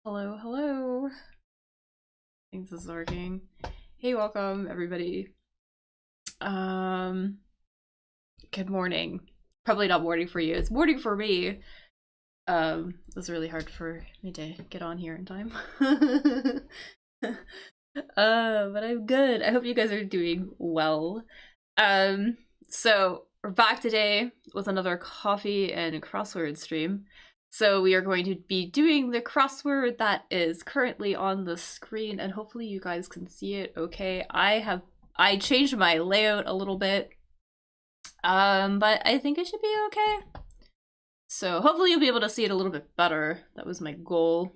Hello, hello. I think this is working. Hey, welcome everybody. Good morning. Probably not morning for you. It's morning for me. It was really hard for me to get on here in time. But I'm good. I hope you guys are doing well. So we're back today with another coffee and crossword stream. So we are going to be doing the crossword that is currently on the screen, and hopefully you guys can see it okay. I changed my layout a little bit, but I think it should be okay. So hopefully you'll be able to see it a little bit better. That was my goal.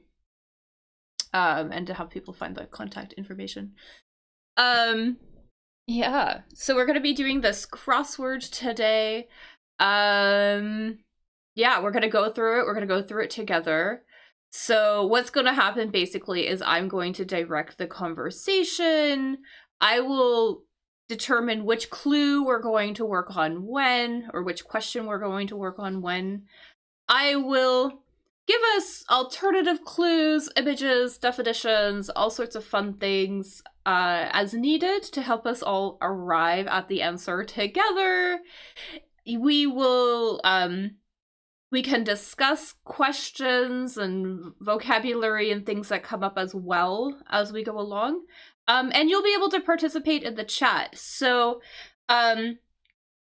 And to have people find the contact information. Yeah, so we're gonna be doing this crossword today. Yeah, we're gonna go through it. We're gonna go through it together. So what's gonna happen basically is I'm going to direct the conversation. I will determine which clue we're going to work on when, or which question we're going to work on when. I will give us alternative clues, images, definitions, all sorts of fun things as needed to help us all arrive at the answer together. We will we can discuss questions and vocabulary and things that come up as well as we go along. And you'll be able to participate in the chat. So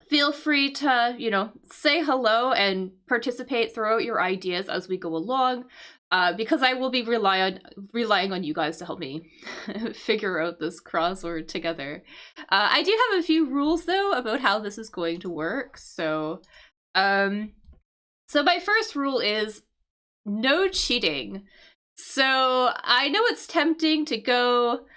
feel free to, say hello and participate, throw out your ideas as we go along, because I will be relying on you guys to help me figure out this crossword together. I do have a few rules, though, about how this is going to work. So my first rule is no cheating. So I know it's tempting to go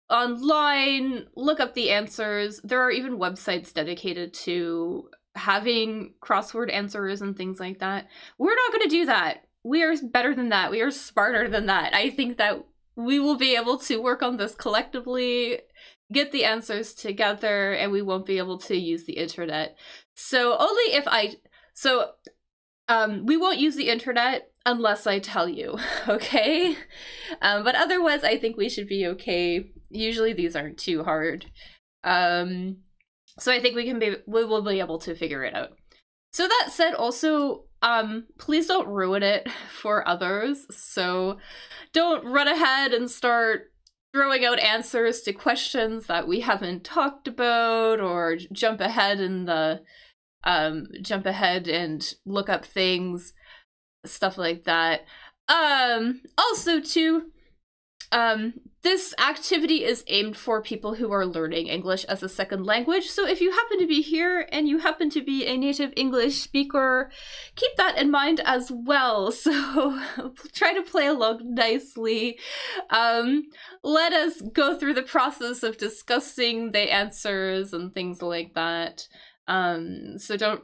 online, look up the answers. There are even websites dedicated to having crossword answers and things like that. We're not going to do that. We are better than that. We are smarter than that. I think that we will be able to work on this collectively, get the answers together, and we won't be able to use the internet. So only if we won't use the internet unless I tell you, okay? But otherwise, I think we should be okay. Usually these aren't too hard. So I think we will be able to figure it out. So that said, also, please don't ruin it for others. So don't run ahead and start throwing out answers to questions that we haven't talked about, or jump ahead and look up things, stuff like that. Also too, this activity is aimed for people who are learning English as a second language. So if you happen to be here and you happen to be a native English speaker, keep that in mind as well. So try to play along nicely. Let us go through the process of discussing the answers and things like that. So don't,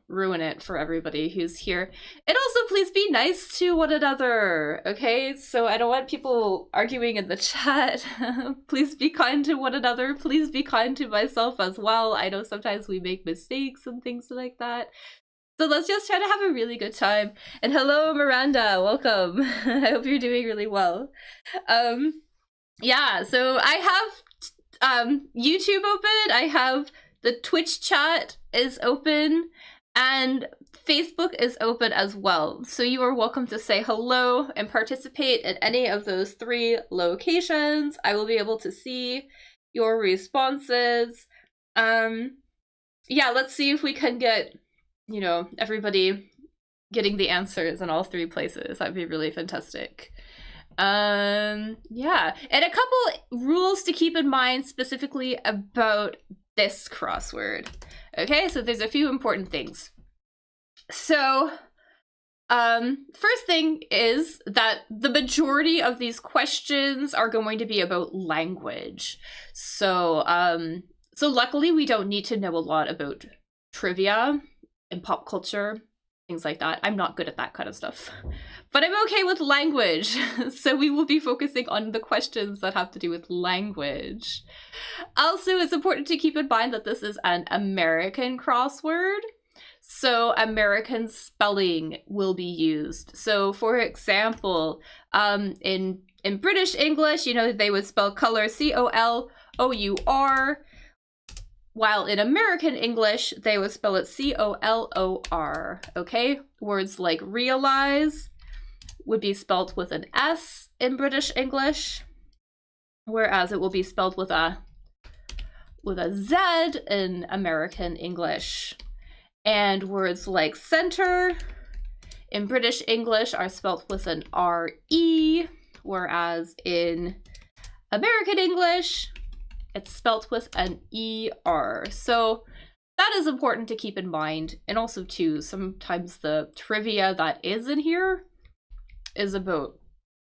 ruin it for everybody who's here. And also, please be nice to one another, okay? So I don't want people arguing in the chat. Please be kind to one another. Please be kind to myself as well. I know sometimes we make mistakes and things like that. So let's just try to have a really good time. And hello, Miranda, welcome. I hope you're doing really well. Yeah, so I have YouTube open. I have the Twitch chat is open, and Facebook is open as well. So you are welcome to say hello and participate in any of those three locations. I will be able to see your responses. Yeah, let's see if we can get, everybody getting the answers in all three places. That'd be really fantastic. Yeah, and a couple rules to keep in mind specifically about this crossword. Okay, so there's a few important things. So, first thing is that the majority of these questions are going to be about language. So, luckily we don't need to know a lot about trivia and pop culture, things like that. I'm not good at that kind of stuff. But I'm okay with language, so we will be focusing on the questions that have to do with language. Also, it's important to keep in mind that this is an American crossword. So American spelling will be used. So for example, in British English, you know, they would spell color C-O-L-O-U-R, while in American English, they would spell it C-O-L-O-R, okay? Words like realize would be spelled with an S in British English, whereas it will be spelled with a Z in American English. And words like center in British English are spelled with an R-E, whereas in American English, it's spelt with an E-R. So that is important to keep in mind. And also too, sometimes the trivia that is in here is about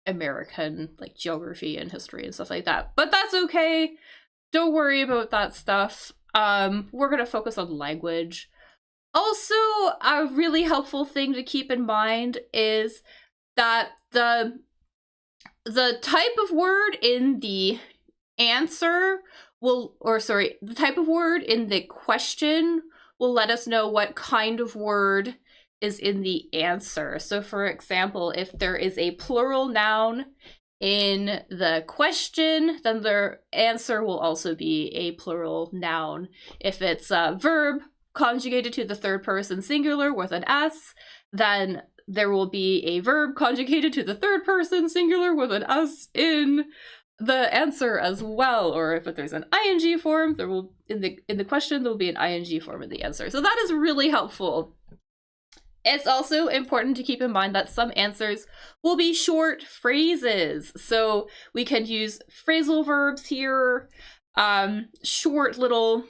American, like, geography and history and stuff like that. But that's okay. Don't worry about that stuff. We're gonna focus on language. Also, a really helpful thing to keep in mind is that the type of word in the answer the type of word in the question will let us know what kind of word is in the answer. So for example, if there is a plural noun in the question, then the answer will also be a plural noun. If it's a verb conjugated to the third person singular with an S, then there will be a verb conjugated to the third person singular with an S in the answer as well. Or if there's an ing form, there will in the question there will be an ing form in the answer. So that is really helpful. It's also important to keep in mind that some answers will be short phrases. So we can use phrasal verbs here, short little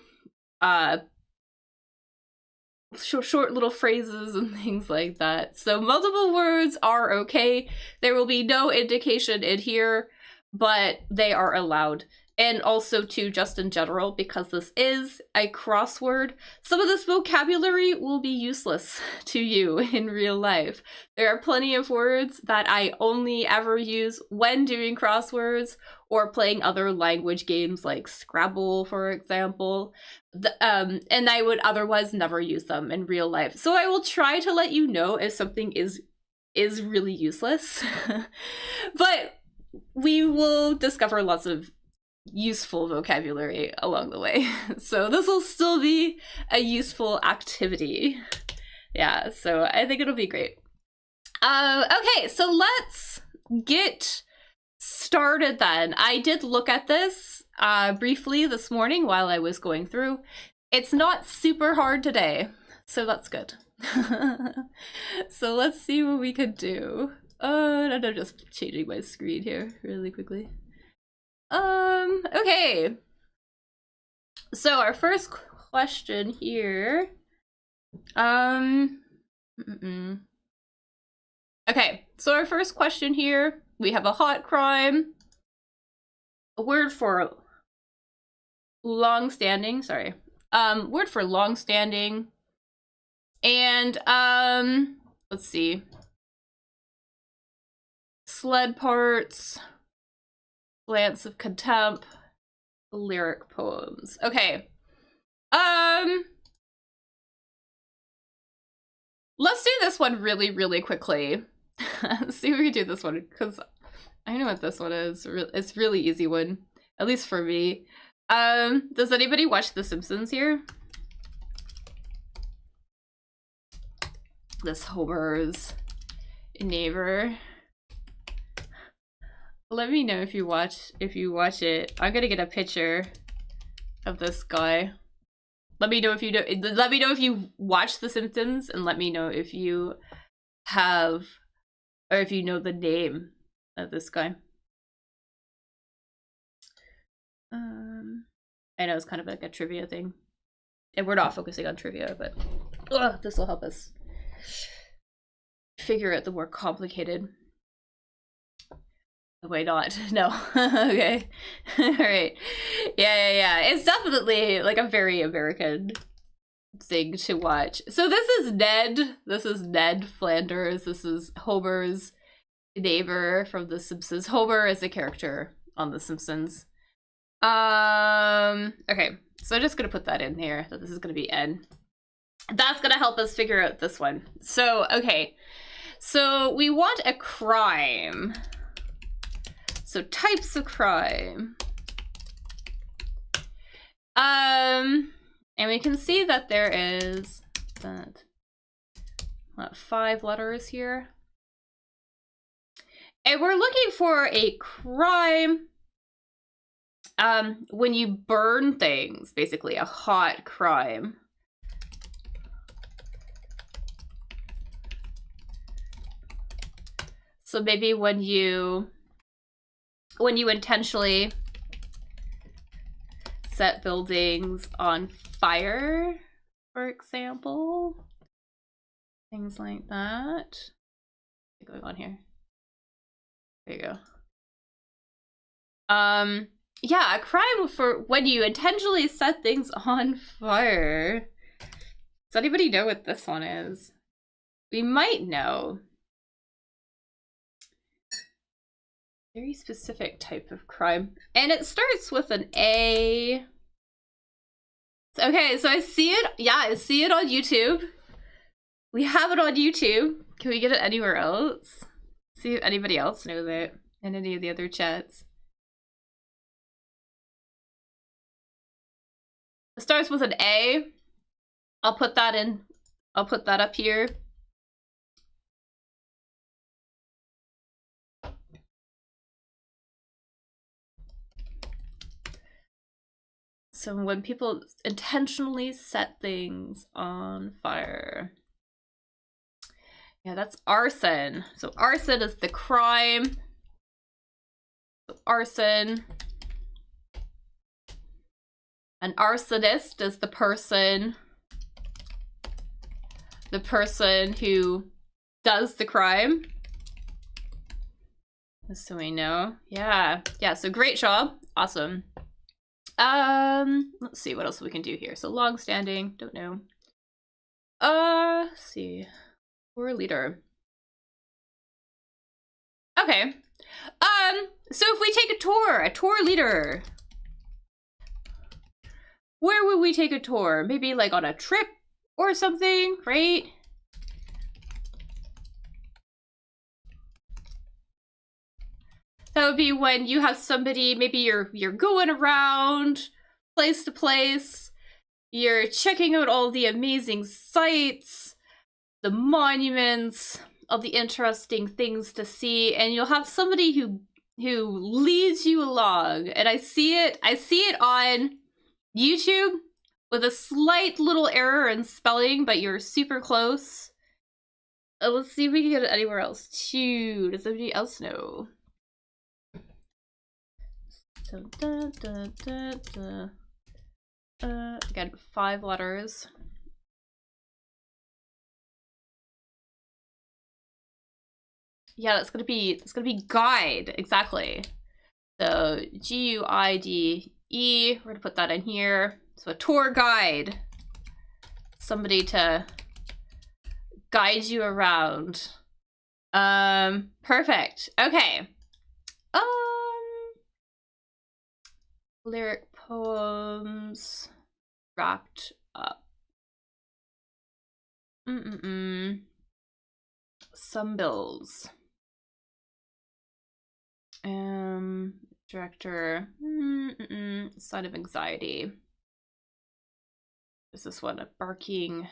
phrases and things like that. So multiple words are okay. There will be no indication in here, but they are allowed. And also too, just in general, because this is a crossword, some of this vocabulary will be useless to you in real life. There are plenty of words that I only ever use when doing crosswords or playing other language games like Scrabble, for example. And I would otherwise never use them in real life. So I will try to let you know if something is really useless. But we will discover lots of useful vocabulary along the way. So this will still be a useful activity. Yeah, so I think it'll be great. Okay, so let's get started then. I did look at this briefly this morning while I was going through. It's not super hard today, so that's good. So let's see what we could do. I'm just changing my screen here really quickly. Okay. So our first question here. Okay, so our first question here, we have a hot crime, a word for long-standing, word for long-standing, and let's see, sled parts, glance of contempt, lyric poems. Okay. Let's do this one really, really quickly. See if we can do this one, because I know what this one is. It's a really easy one, at least for me. Does anybody watch The Simpsons here? This Homer's neighbor. Let me know if you watch it. I'm gonna get a picture of this guy. Let me know if you know. Let me know if you watch The Simpsons, and let me know if you have, or if you know the name of this guy. I know it's kind of like a trivia thing, and we're not focusing on trivia, but this will help us figure out the more complicated. Why not? No. Okay. All right. Yeah. It's definitely like a very American thing to watch. So this is Ned. This is Ned Flanders. This is Homer's neighbor from The Simpsons. Homer is a character on The Simpsons. Okay. So I'm just gonna put that in here, that this is gonna be N. That's gonna help us figure out this one. So, okay. So we want a crime. So types of crime. And we can see that there is that, what, 5 letters here. And we're looking for a crime when you burn things, basically a hot crime. So maybe when you intentionally set buildings on fire, for example. Things like that. What's going on here? There you go. Yeah, a crime for when you intentionally set things on fire. Does anybody know what this one is? We might know. Very specific type of crime. And it starts with an A. Okay, so I see it. Yeah, I see it on YouTube. We have it on YouTube. Can we get it anywhere else? See if anybody else knows it in any of the other chats. It starts with an A. I'll put that in. I'll put that up here. So when people intentionally set things on fire. Yeah, that's arson. So arson is the crime. So arson. An arsonist is the person who does the crime. Just so we know. Yeah. Yeah, so great job. Awesome. Let's see what else we can do here. So long-standing, don't know. Let's see. Tour leader. Okay. So if we take a tour leader. Where would we take a tour? Maybe like on a trip or something, right? That would be when you have somebody, maybe you're going around place to place, you're checking out all the amazing sights, the monuments, all the interesting things to see, and you'll have somebody who leads you along. And I see it on YouTube with a slight little error in spelling, but you're super close. Let's see if we can get it anywhere else too. Does anybody else know? So, again, 5 letters. Yeah, that's gonna be guide, exactly. So G-U-I-D-E, we're gonna put that in here. So a tour guide, somebody to guide you around. Perfect. Okay. Lyric poems wrapped up. Some bills. Director. Sign of anxiety. Is this one a barking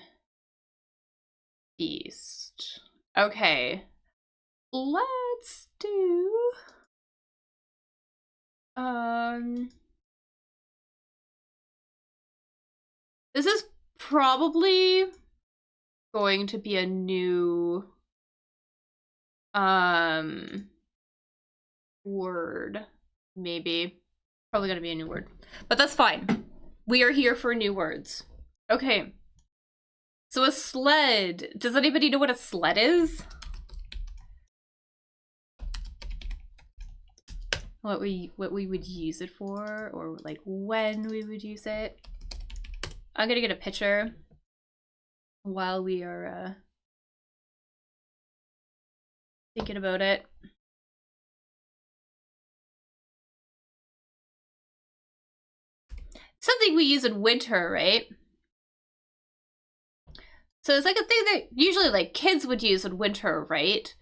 beast? Okay. Let's do this is probably going to be a new word, maybe. Probably gonna be a new word, but that's fine. We are here for new words. Okay. So a sled. Does anybody know what a sled is? What we would use it for, or like when we would use it. I'm gonna get a picture while we are thinking about it. Something we use in winter, right? So it's like a thing that usually like kids would use in winter, right?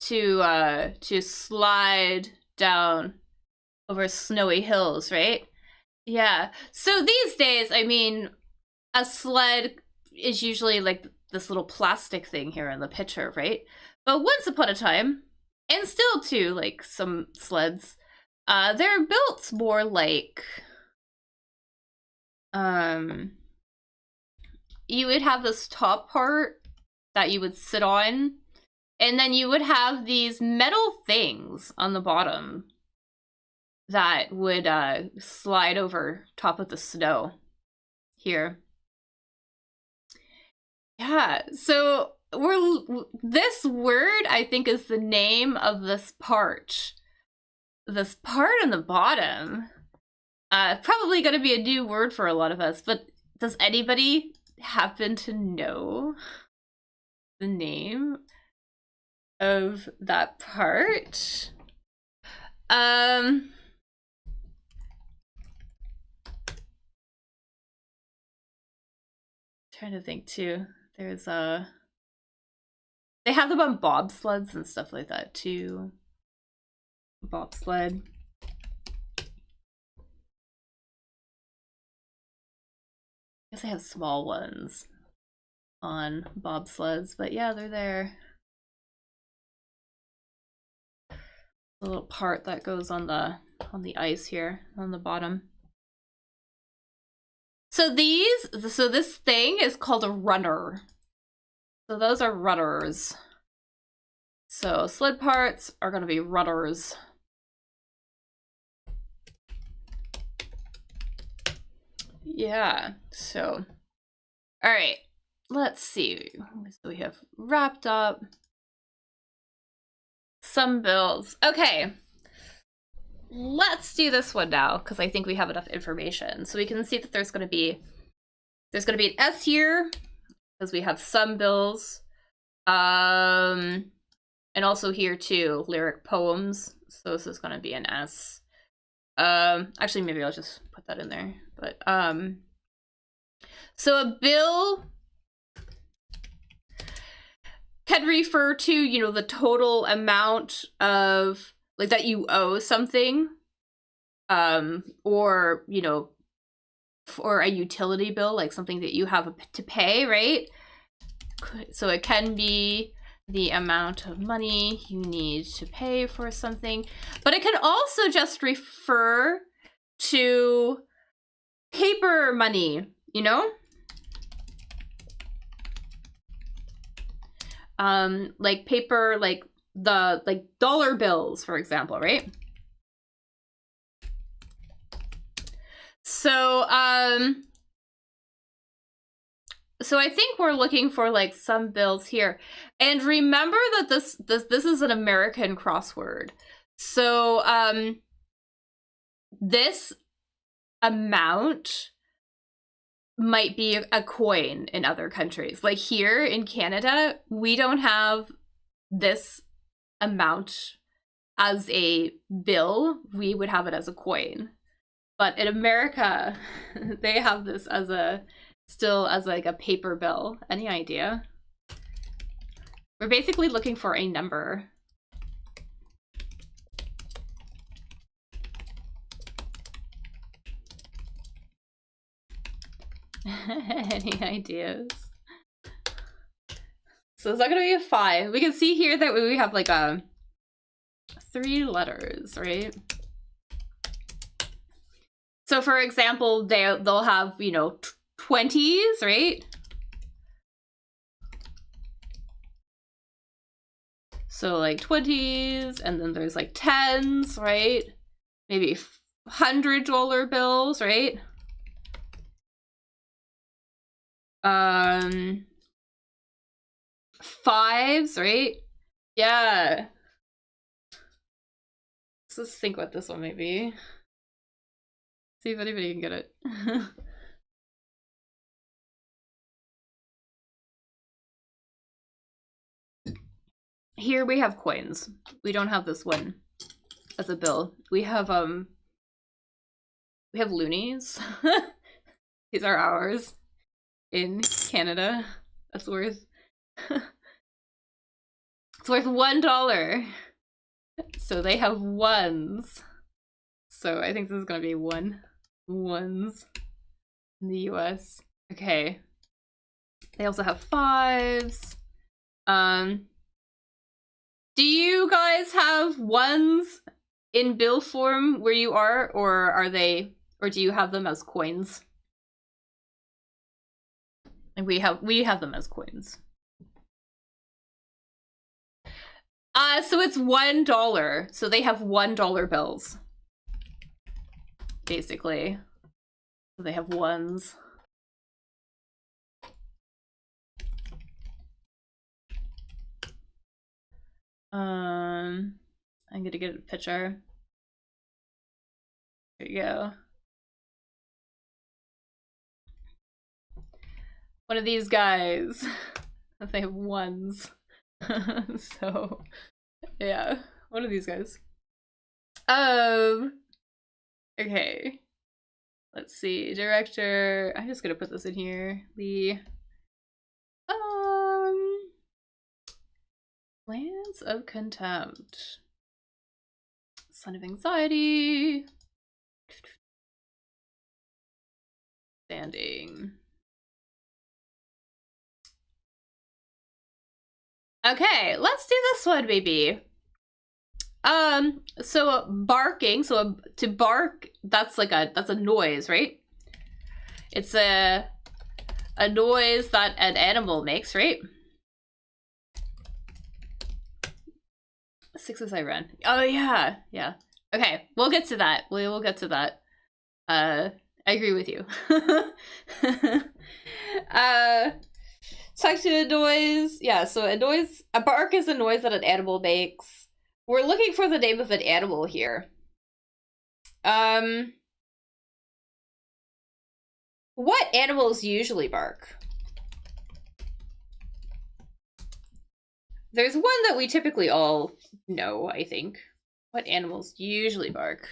To slide down over snowy hills, right? Yeah. So these days, I mean, a sled is usually like this little plastic thing here in the picture, right? But once upon a time, and still too, like some sleds, they're built more like, you would have this top part that you would sit on, and then you would have these metal things on the bottom that would slide over top of the snow here. Yeah, so this word, I think, is the name of this part. This part on the bottom, probably going to be a new word for a lot of us, but does anybody happen to know the name of that part? Trying to think too. There's they have them on bobsleds and stuff like that too. Bobsled. I guess they have small ones on bobsleds, but yeah, they're there. The little part that goes on the ice here on the bottom. So this thing is called a runner. So those are runners. So sled parts are going to be runners. Yeah, so, all right, let's see. So we have wrapped up some bills. Okay, let's do this one now because I think we have enough information. So we can see that there's going to be an S here because we have some bills, and also here too, lyric poems. So this is going to be an S. Actually, maybe I'll just put that in there. But so a bill can refer to, you know, the total amount of like that you owe something, or, you know, for a utility bill, like something that you have to pay, right? So it can be the amount of money you need to pay for something, but it can also just refer to paper money, you know? Like paper, like dollar bills, for example, right? So, so I think we're looking for like some bills here. And remember that this is an American crossword. So, this amount might be a coin in other countries. Like here in Canada, we don't have this amount as a bill. We would have it as a coin. But in America, they have this as still as like a paper bill. Any idea? We're basically looking for a number. Any ideas? So is that gonna be a 5? We can see here that we have like 3 letters, right? So for example, they'll have, you know, 20s, right? So like 20s, and then there's like 10s, right? Maybe $100 bills, right? Fives, right? Yeah. Let's think what this one might be. See if anybody can get it. Here we have coins. We don't have this one as a bill. We have loonies. These are ours in Canada. That's worth... It's worth $1. So they have ones. So I think this is gonna be ones in the US. Okay. They also have fives. Do you guys have ones in bill form where you are, or do you have them as coins? And we have them as coins. So it's $1. So they have $1 bills. Basically. So they have ones. I'm gonna get a picture. There you go. One of these guys. They have ones. So yeah, one of these guys. Okay. Let's see. Director. I'm just gonna put this in here. Lee. Plans of Contempt. Son of Anxiety. Standing. Okay, let's do this one, baby. So barking, so to bark, that's a noise, right? It's a noise that an animal makes, right? 6 as I run. Oh yeah, yeah. Okay, we'll get to that. We will get to that. I agree with you. Talk to a noise. Yeah, so a bark is a noise that an animal makes. We're looking for the name of an animal here. What animals usually bark? There's one that we typically all know, I think. What animals usually bark?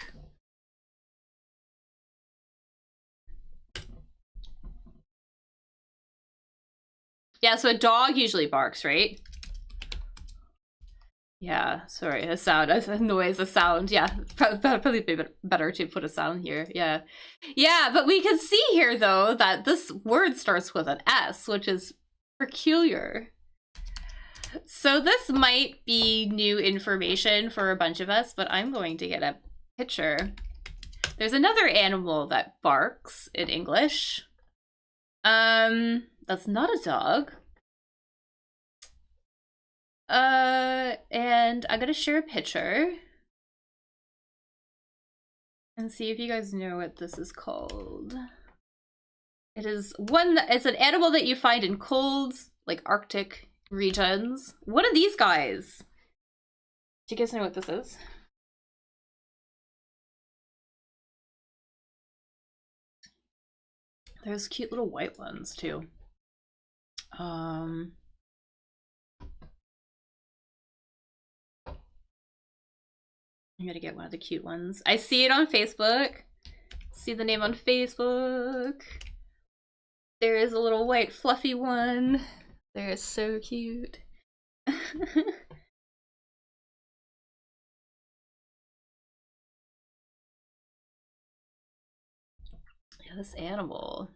Yeah, so a dog usually barks, right? Yeah, sorry, a sound, a noise, a sound. Yeah, probably be better to put a sound here. Yeah. Yeah, but we can see here, though, that this word starts with an S, which is peculiar. So this might be new information for a bunch of us, but I'm going to get a picture. There's another animal that barks in English. That's not a dog. And I'm gonna share a picture and see if you guys know what this is called. It is it's an animal that you find in cold, like Arctic regions. What are these guys? Do you guys know what this is? There's cute little white ones too. I'm gonna get one of the cute ones. I see it on Facebook. See the name on Facebook. There is a little white fluffy one. They're so cute. Yeah, this animal.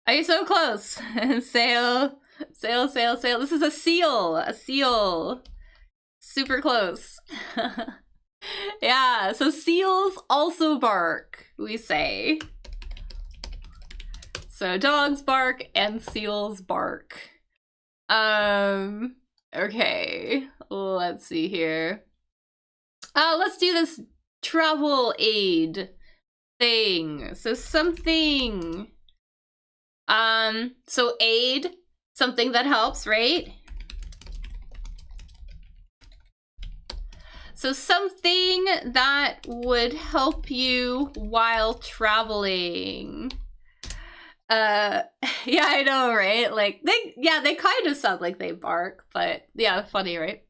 Are you so close? Sail, sail, sail, sail. This is a seal. A seal. Super close. Yeah, so seals also bark, we say. So dogs bark and seals bark. Okay, let's see here. Let's do this travel aid thing. So something. So aid, something that helps, right? So something that would help you while traveling. Yeah, I know, right? Like they kind of sound like they bark, but yeah, funny, right?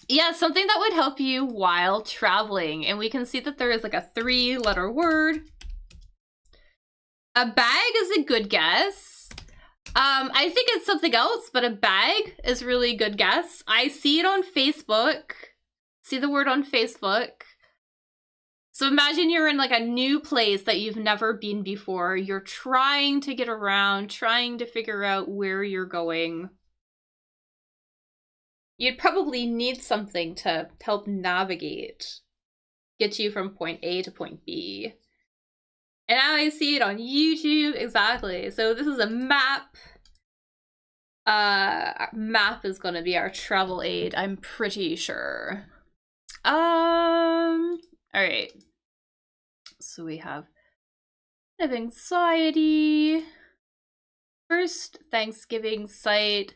Yeah, something that would help you while traveling. And we can see that there is like a 3-letter word. A bag is a good guess. I think it's something else, but a bag is really a good guess. I see it on Facebook. See the word on Facebook. So imagine you're in like a new place that you've never been before. You're trying to get around, trying to figure out where you're going. You'd probably need something to help navigate, get you from point A to point B. And now I see it on YouTube, exactly. So this is a map. Map is gonna be our travel aid, I'm pretty sure. All right. So we have kind of anxiety. First Thanksgiving site.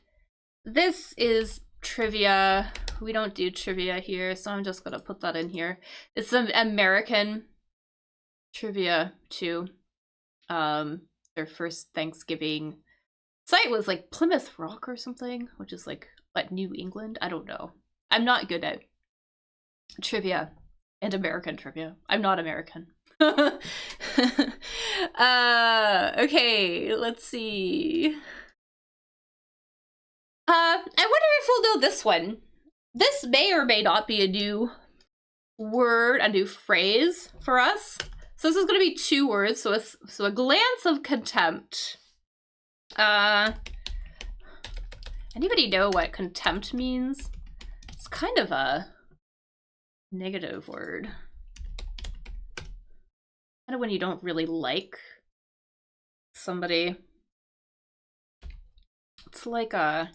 This is trivia. We don't do trivia here, so I'm just gonna put that in here. It's some American trivia too. Their first Thanksgiving site was like Plymouth Rock or something, which is like what, New England? I don't know. I'm not good at trivia and American trivia. I'm not American. Okay, let's see. I wonder if we'll know this one. This may or may not be a new word, a new phrase for us. So this is going to be 2 words. So a glance of contempt. Anybody know what contempt means? It's kind of a negative word. Kind of when you don't really like somebody. It's like yeah,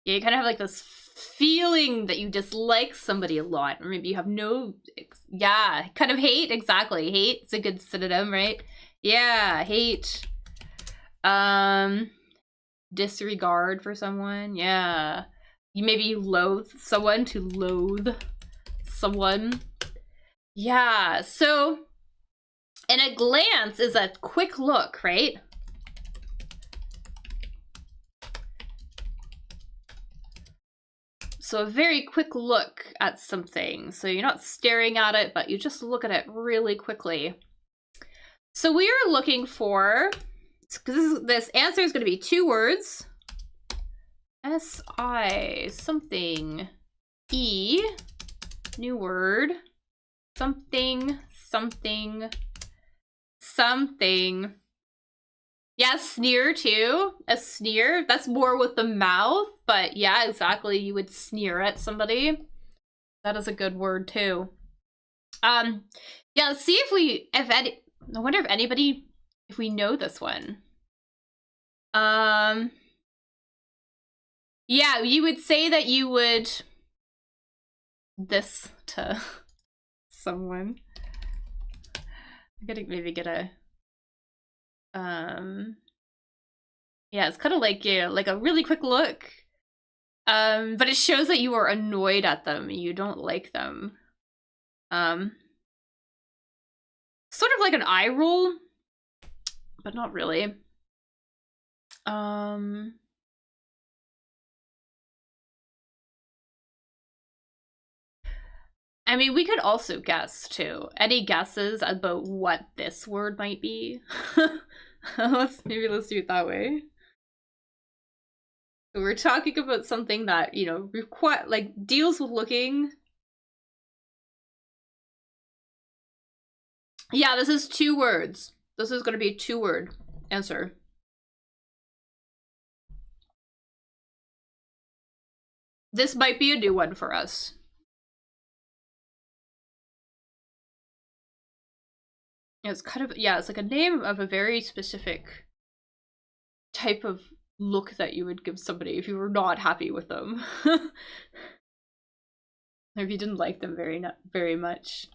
you kind of have like this feeling that you dislike somebody a lot, or maybe you have no, yeah, kind of hate, exactly. Hate is a good synonym, right? Yeah, hate. Disregard for someone, yeah. Maybe you loathe someone, to loathe someone. Yeah, so, and a glance is a quick look, right? So a very quick look at something. So you're not staring at it, but you just look at it really quickly. So we are looking for, because this answer is going to be 2 words. S-I, something. E, new word. Something, something, something. Yeah, sneer too. A sneer. That's more with the mouth, but yeah, exactly. You would sneer at somebody. That is a good word too. Yeah, let's see if any, I wonder if we know this one. Yeah, you would say that you would this to someone. I'm gonna maybe get a yeah, it's kind of like, yeah, like a really quick look. But it shows that you are annoyed at them. You don't like them. Sort of like an eye roll, but not really. I mean, we could also guess too. Any guesses about what this word might be? Let's do it that way. So we're talking about something that, you know, like deals with looking. Yeah, this is 2 words. This is going to be a 2-word answer. This might be a new one for us. It's kind of, yeah, it's like a name of a very specific type of look that you would give somebody if you were not happy with them. Or if you didn't like them very much.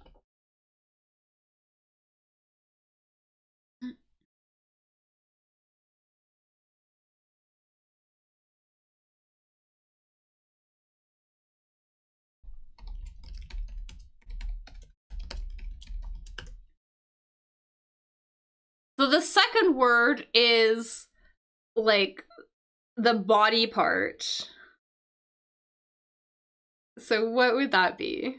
So the second word is like the body part. So what would that be?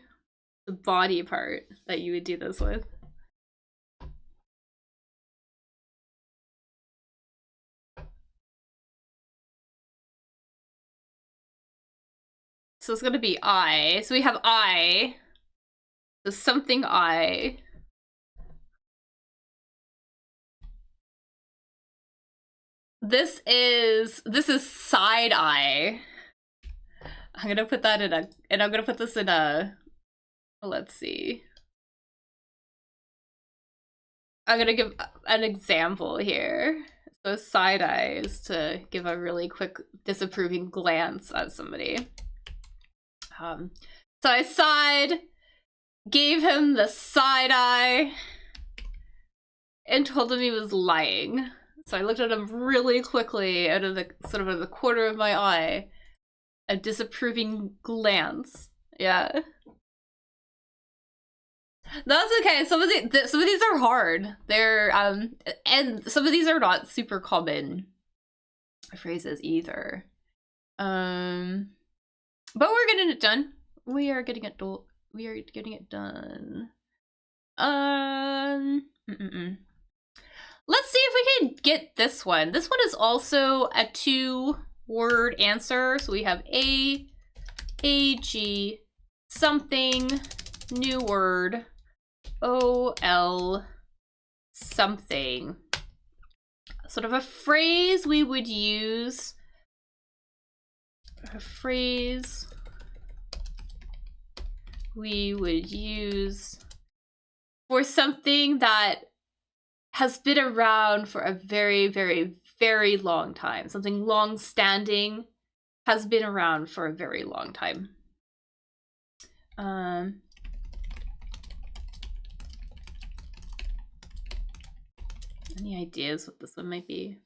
The body part that you would do this with? So it's gonna be I. So we have I. So something I. This is side eye. I'm gonna put that in a, and I'm gonna put this in a, let's see. I'm gonna give an example here. So side eye is to give a really quick disapproving glance at somebody. So I sighed, gave him the side eye, and told him he was lying. So I looked at him really quickly out of the sort of the corner of my eye, a disapproving glance. Yeah. That's okay. Some of these are hard. They're and some of these are not super common phrases either. But we're getting it done. We are getting it done. We are getting it done. Let's see if we can get this one. This one is also a 2-word answer. So we have A, G, something, new word, O-L, something. Sort of a phrase we would use. A phrase we would use for something that has been around for a very, very, very long time. Something long-standing has been around for a very long time. Any ideas what this one might be?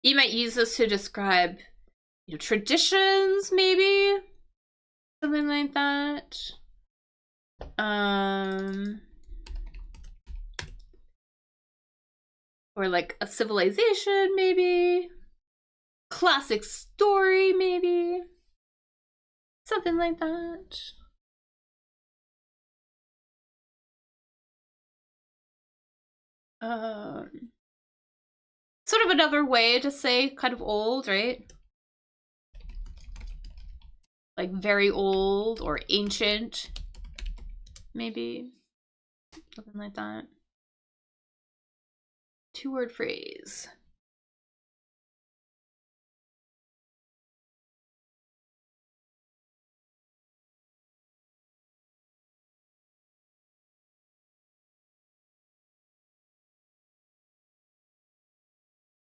You might use this to describe, you know, traditions, maybe? Something like that. Or like a civilization, maybe. Classic story, maybe. Something like that. Sort of another way to say kind of old, right? Like very old or ancient, maybe. Something like that. 2-word phrase.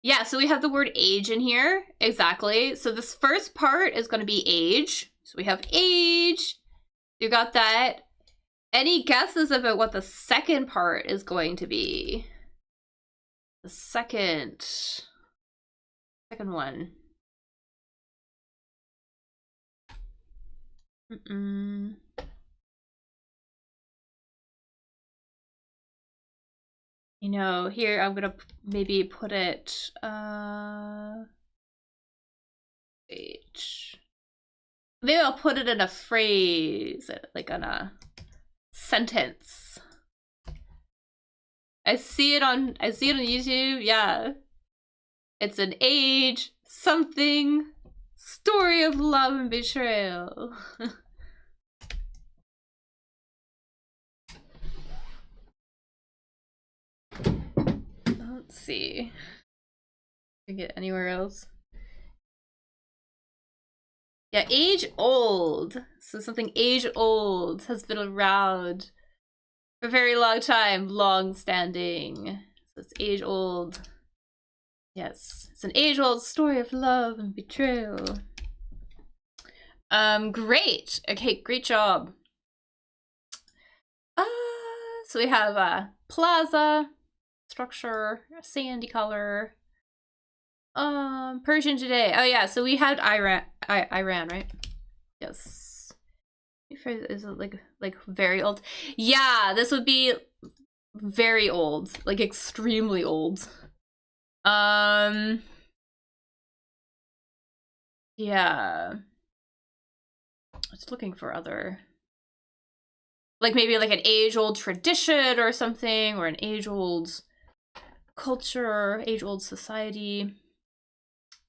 Yeah, so we have the word age in here. Exactly. So this first part is going to be age. So we have age. You got that. Any guesses about what the second part is going to be? The second one. You know, here I'm gonna maybe put it, age. Maybe I'll put it in a phrase, like in a sentence. I see it on YouTube, yeah. It's an age, something, story of love and betrayal. Let's see. Can get anywhere else? Yeah, age old. So something age old has been around for a very long time, long standing. So it's age old. Yes, it's an age old story of love and betrayal. Great. Okay, great job. So we have plaza, structure, sandy color. Persian today. Oh yeah, so we had Iran, right? Yes. Is it like very old? Yeah, this would be very old, like extremely old. Yeah. Just looking for other, like maybe like an age-old tradition or something, or an age-old culture, age-old society.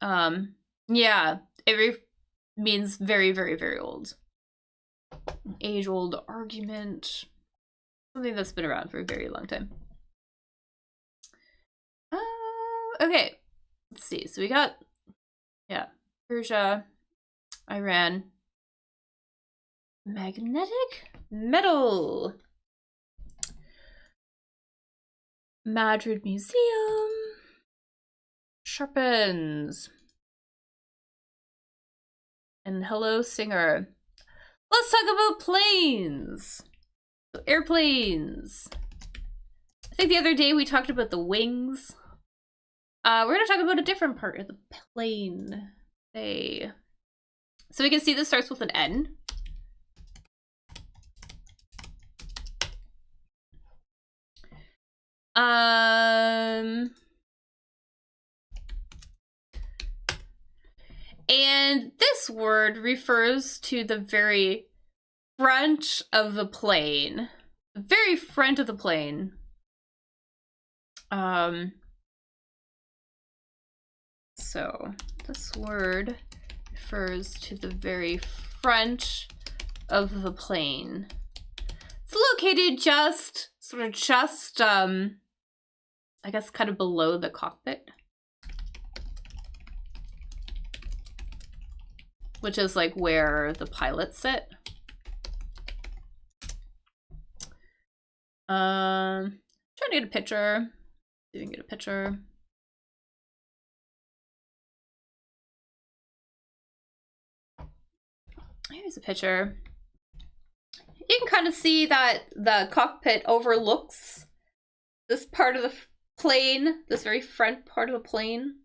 Yeah, it means very, very, very old. An age-old argument. Something that's been around for a very long time. Okay. Let's see. So we got, yeah, Persia, Iran. Magnetic metal. Madrid Museum. Sharpens. And hello, singer. Let's talk about planes. So airplanes. I think the other day we talked about the wings. We're gonna talk about a different part of the plane. Hey. So we can see this starts with an N. And this word refers to the very front of the plane. The very front of the plane. So this word refers to the very front of the plane. It's located just, I guess kind of below the cockpit. Which is like where the pilots sit. Trying to get a picture. See if we can get a picture. Here's a picture. You can kind of see that the cockpit overlooks this part of the plane, this very front part of the plane.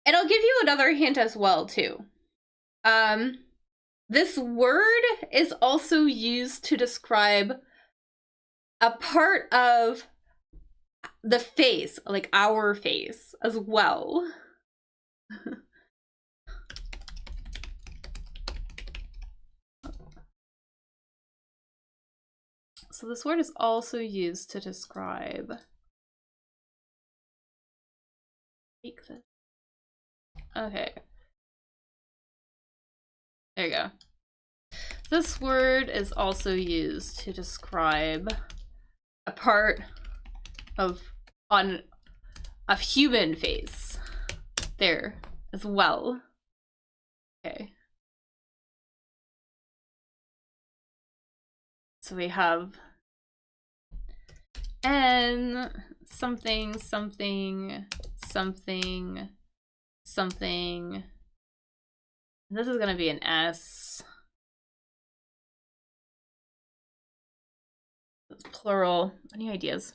And I'll give you another hint as well, too. This word is also used to describe a part of the face, like our face, as well. So this word is also used to describe... Okay. There you go. This word is also used to describe a part of on a human face there as well. Okay. So we have N something something something something. This is gonna be an S. It's plural. Any ideas?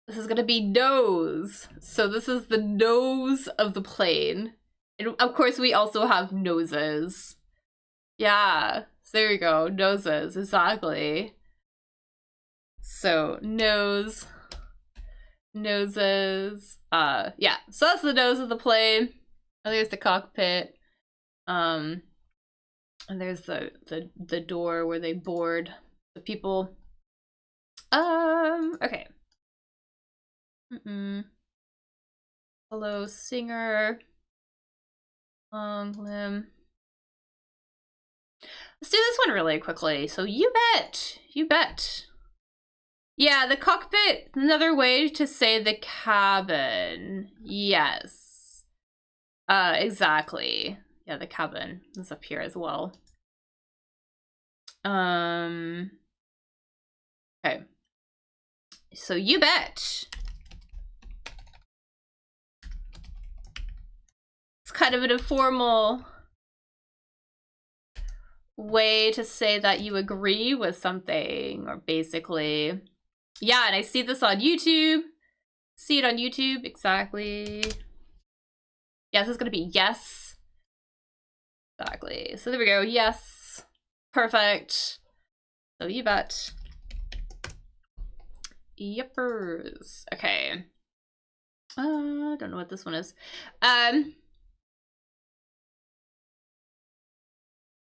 This is gonna be nose. So this is the nose of the plane. And of course we also have noses. Yeah, so there we go. Noses, exactly. So nose, noses. Yeah, so that's the nose of the plane. And there's the cockpit. And there's the door where they board the people. Okay. Hello, singer. Long limb. Let's do this one really quickly. So you bet. You bet. Yeah, the cockpit, another way to say the cabin. Yes. Exactly. Yeah, the cabin is up here as well. Okay. So you bet. It's kind of an informal way to say that you agree with something, or basically. Yeah, and I see this on YouTube. See it on YouTube, exactly. Yes, it's gonna be yes. Exactly. So there we go. Yes. Perfect. So you bet. Yippers. Okay. I don't know what this one is. I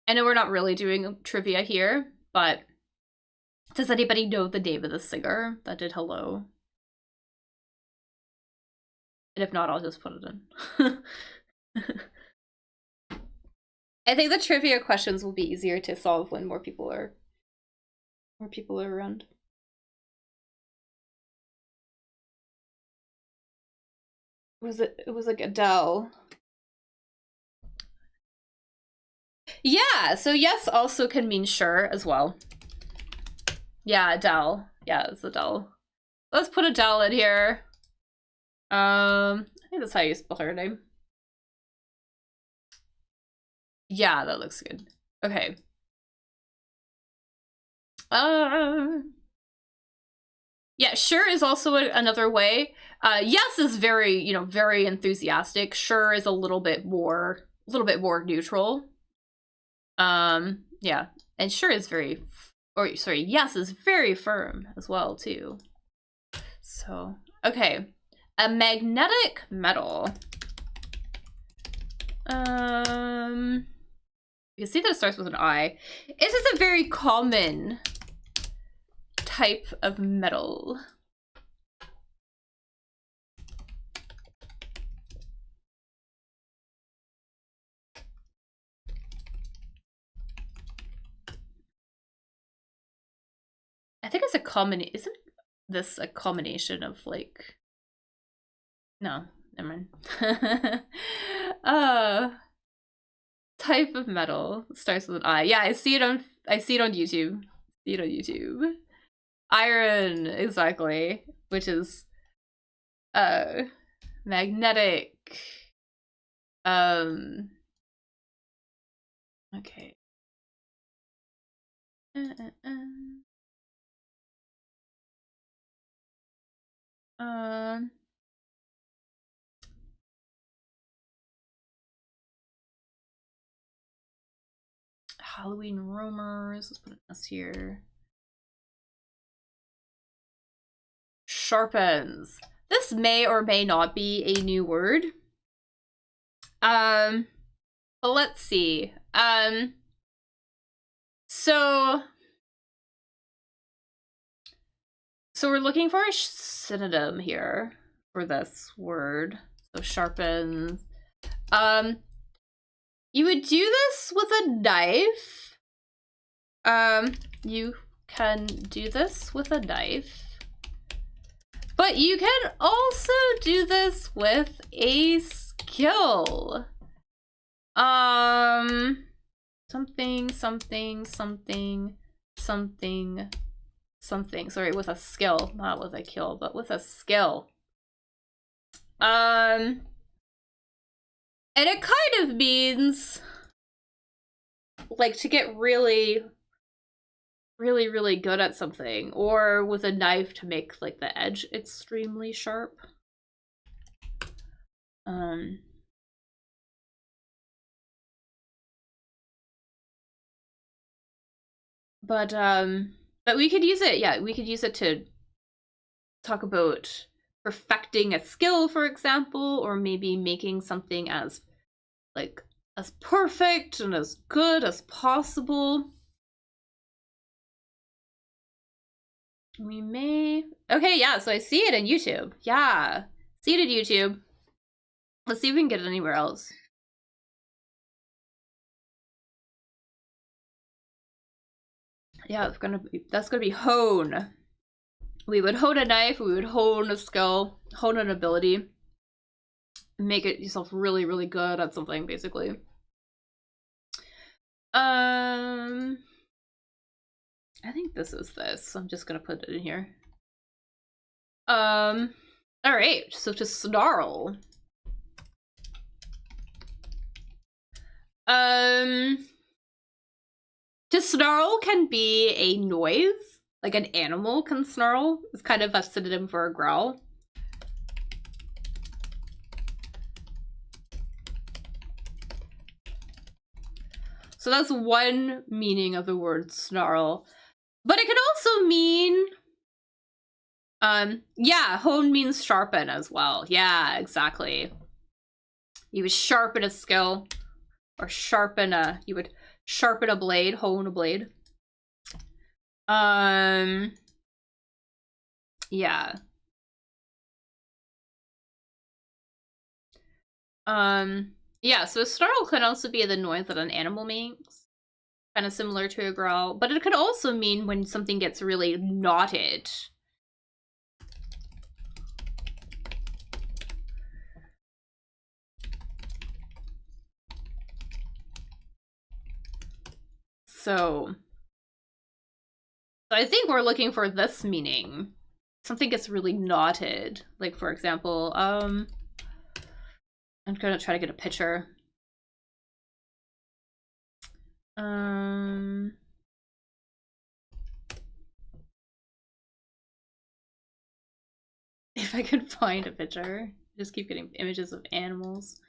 know we're not really doing trivia here, but does anybody know the name of the singer that did Hello? And if not, I'll just put it in. I think the trivia questions will be easier to solve when more people are around. It was like Adele. Yeah, so yes also can mean sure as well. Yeah, Adele. Yeah, it's Adele. Let's put Adele in here. I think that's how you spell her name. Yeah, that looks good. Okay. Yeah, sure is also another way. Yes is very, you know, very enthusiastic. Sure is a little bit more neutral. Yeah, and sure is very, or sorry, yes is very firm as well too. So, okay, a magnetic metal. You can see that it starts with an I. This is a very common type of metal. I think it's a common. Isn't this a combination of like? No, never mind. Type of metal starts with an I. Yeah, I see it on YouTube. See it on YouTube. Iron, exactly, which is magnetic. Okay. Halloween rumors. Let's put this here. Sharpens. This may or may not be a new word. But let's see. So we're looking for a synonym here for this word. So sharpens. You would do this with a knife. You can do this with a knife. But you can also do this with a skill. Something. Sorry, with a skill, not with a kill, but with a skill. And it kind of means like to get really good at something, or with a knife to make like the edge extremely sharp. But we could use it, yeah, we could use it to talk about perfecting a skill, for example, or maybe making something as like as perfect and as good as possible. We may... Okay, yeah, so I see it in YouTube. Yeah, see it in YouTube. Let's see if we can get it anywhere else. Yeah, that's gonna be hone. We would hone a knife, we would hone a skill, hone an ability. Make it yourself really good at something, basically. I think this is this. I'm just gonna put it in here. Alright, so to snarl. To snarl can be a noise, like an animal can snarl. It's kind of a synonym for a growl. So that's one meaning of the word snarl. But it could also mean, yeah, hone means sharpen as well. Yeah, exactly. You would sharpen a skill, or you would sharpen a blade, hone a blade. Yeah. Yeah, so a snarl can also be the noise that an animal makes. Kind of similar to a growl, but it could also mean when something gets really knotted. So I think we're looking for this meaning. Something gets really knotted. Like, for example, I'm gonna try to get a picture. If I could find a picture. Just keep getting images of animals.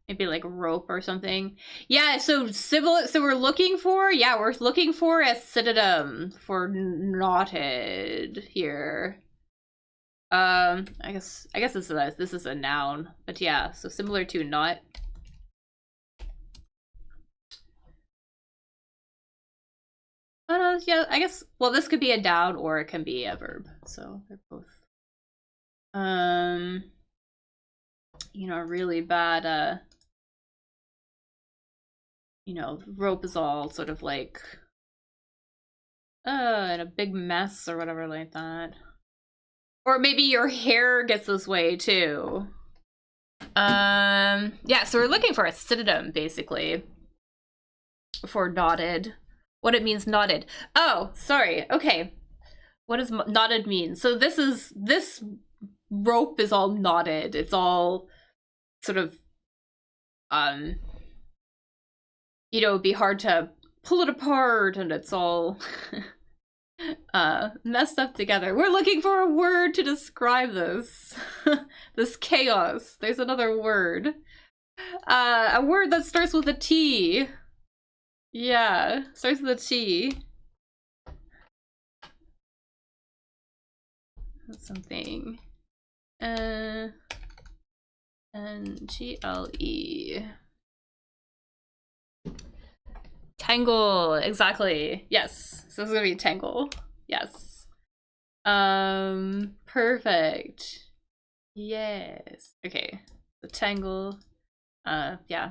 Maybe like rope or something. Yeah, so we're looking for, we're looking for a synonym for knotted here. I guess this is a noun, but yeah, so similar to knot. Yeah, I guess, well, this could be a noun or it can be a verb, so they're both. You know, really bad, you know, rope is all sort of like, in a big mess or whatever like that. Or maybe your hair gets this way too. Yeah, so we're looking for a synonym, basically, for knotted. What it means knotted. Oh, sorry, okay. What does knotted mean? So this rope is all knotted. It's all sort of, you know, it'd be hard to pull it apart, and it's all messed up together. We're looking for a word to describe this. This chaos. There's another word. A word that starts with a T. Yeah, starts with a T. Something. N-G-L-E. Tangle, exactly. Yes, so it's gonna be tangle. Yes. Perfect. Yes. Okay. The tangle. Yeah.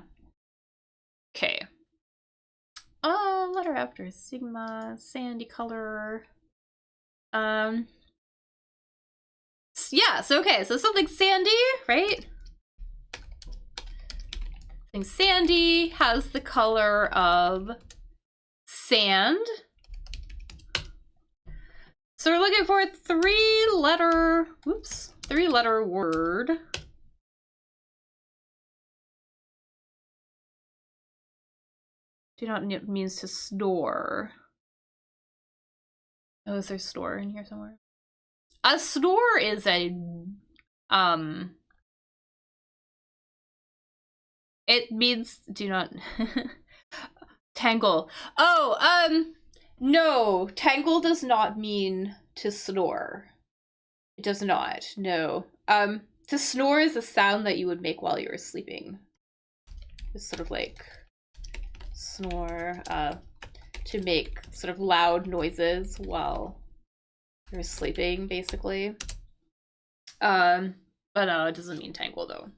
Okay. Letter after sigma, sandy color. Yeah, so okay, so something sandy, right? Something sandy has the color of sand. So we're looking for a three-letter word. Do not means to snore. Oh, is there store in here somewhere? A snore is a, it means do not tangle. Oh, no, tangle does not mean to snore. It does not, no. To snore is a sound that you would make while you were sleeping. It's sort of like snore, to make sort of loud noises while you're sleeping, basically. But no, it doesn't mean tangle though.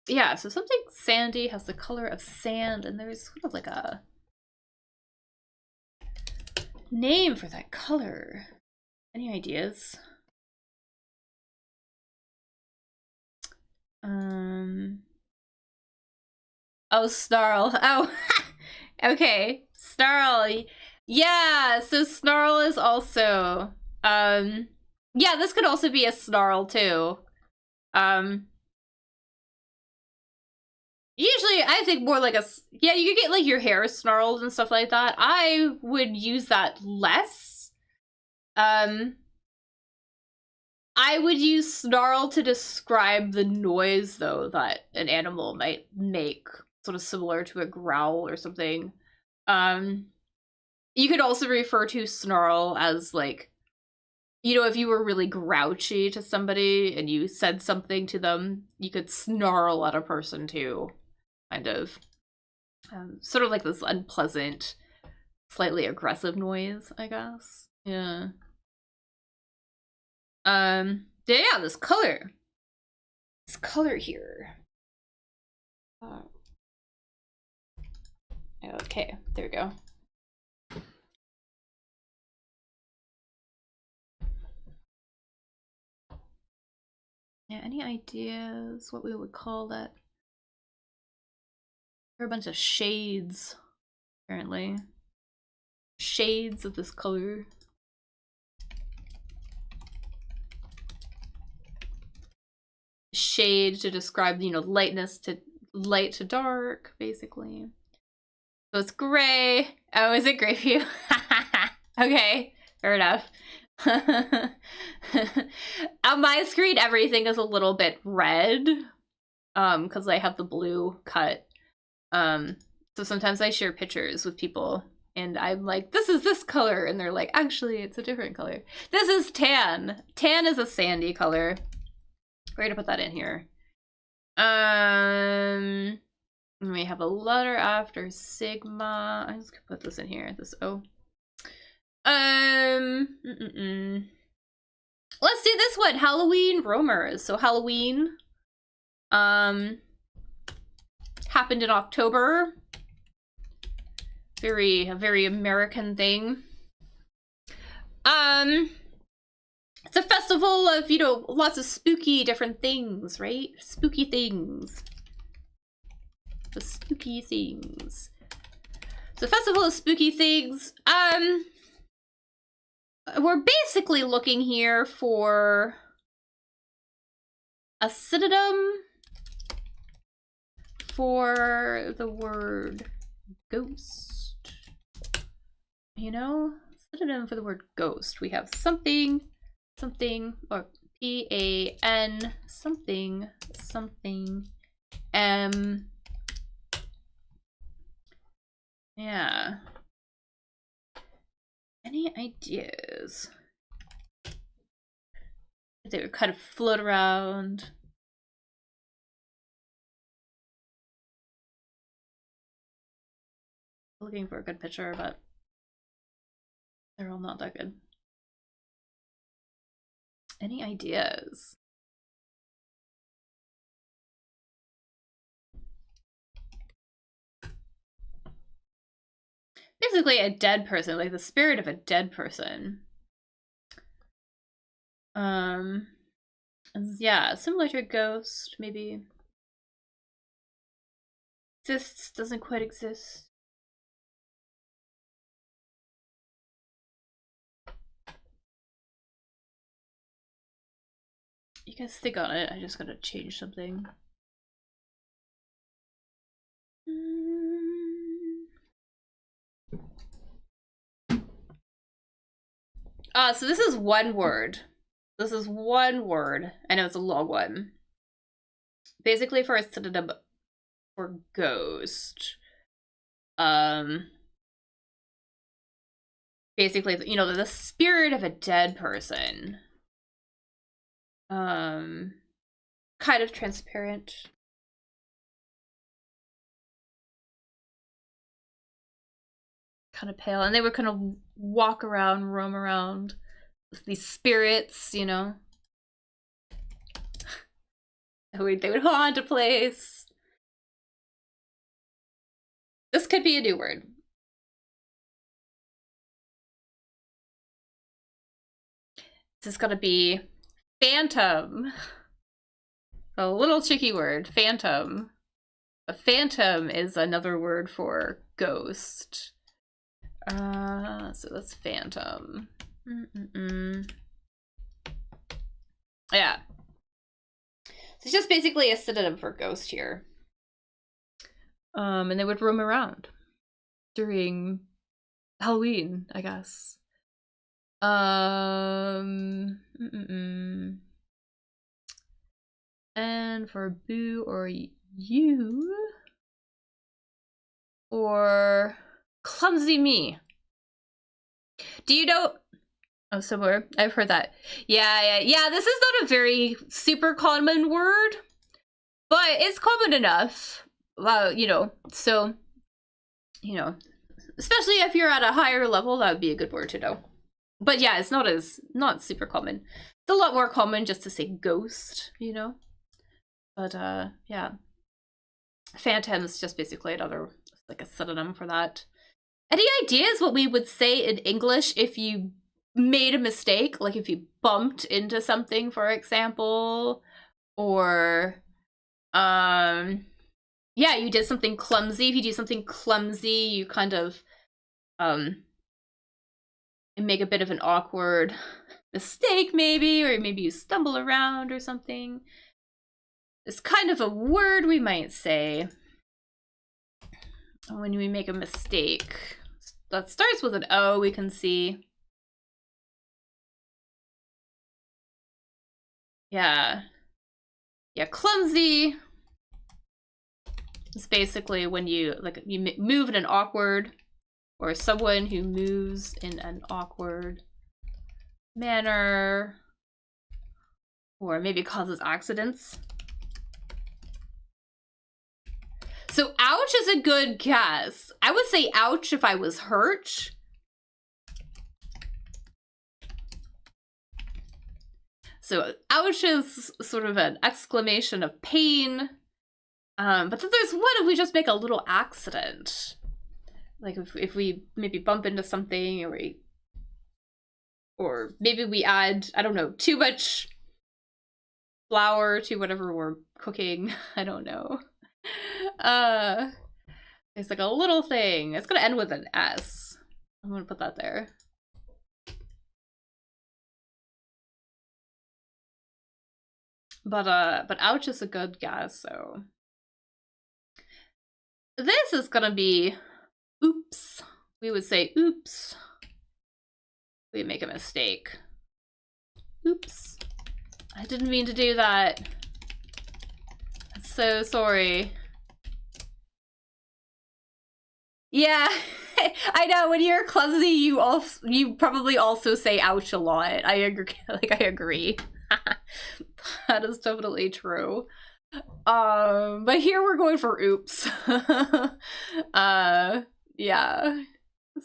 Yeah, so something sandy has the color of sand, and there's sort of like a name for that color. Any ideas? Oh, snarl. Oh, okay. Snarl. Yeah, so snarl is also, yeah, this could also be a snarl too. Usually I think more like yeah, you get like your hair snarled and stuff like that. I would use that less. I would use snarl to describe the noise, though, that an animal might make, sort of similar to a growl or something. You could also refer to snarl as, like, you know, if you were really grouchy to somebody and you said something to them, you could snarl at a person too, kind of. Sort of like this unpleasant, slightly aggressive noise, I guess. Yeah. Yeah, this color. This color here. Okay, there we go. Yeah, any ideas what we would call that? There are a bunch of shades, apparently. Shades of this color. Shade to describe, you know, lightness to light to dark, basically. So it's gray. Oh, is it gray for you? Okay, fair enough. On my screen, everything is a little bit red, because I have the blue cut. So sometimes I share pictures with people, and I'm like, this is this color, and they're like, actually, it's a different color. This is tan. Tan is a sandy color. We're gonna put that in here. We have a letter after sigma. I'm just gonna put this in here. This O. Let's do this one. Halloween roamers. So Halloween happened in October. A very American thing. It's a festival of, you know, lots of spooky different things, right? Spooky things. The spooky things. So festival of spooky things. We're basically looking here for a synonym for the word ghost. You know? Synonym for the word ghost. We have something, something, or P-A-N, something, something, M. Yeah. Any ideas? They would kind of float around. Looking for a good picture, but they're all not that good. Any ideas? Basically a dead person, like the spirit of a dead person. Yeah, similar to a ghost, maybe. Exists, doesn't quite exist. You guys think on it, I just gotta change something. So this is one word. This is one word. I know it's a long one. Basically for a synonym for ghost. Basically, you know, the spirit of a dead person. Kind of transparent. Kind of pale. And they would kind of walk around, roam around with these spirits, you know. They would haunt a place. This could be a new word. This is gonna be phantom. A little tricky word, phantom. A phantom is another word for ghost. So that's phantom. Yeah. So it's just basically a synonym for ghost here. And they would roam around during Halloween, I guess. And for boo or you, or clumsy me. Do you know? Oh, somewhere I've heard that. Yeah. This is not a very super common word, but it's common enough. You know, so, you know, especially if you're at a higher level, that would be a good word to know. But yeah, it's not super common. It's a lot more common just to say ghost, you know. But yeah, phantom is just basically another, like, a synonym for that. Any ideas what we would say in English if you made a mistake? Like if you bumped into something, for example, or yeah, you did something clumsy. If you do something clumsy, you kind of make a bit of an awkward mistake, maybe, or maybe you stumble around or something. It's kind of a word we might say when we make a mistake. That starts with an O, we can see. Yeah, clumsy is basically when you, like, you move in an awkward, or someone who moves in an awkward manner, or maybe causes accidents. So ouch is a good guess. I would say ouch if I was hurt. So ouch is sort of an exclamation of pain. But then there's what if we just make a little accident? Like if we maybe bump into something, or maybe we add, I don't know, too much flour to whatever we're cooking. I don't know. It's like a little thing. It's gonna end with an S. I'm gonna put that there. But ouch is a good guess, so this is gonna be oops. We would say oops. We make a mistake. Oops. I didn't mean to do that. I'm so sorry. Yeah, I know, when you're clumsy, you probably also say ouch a lot. I agree. Like, I agree. That is definitely true. But here we're going for oops. Yeah.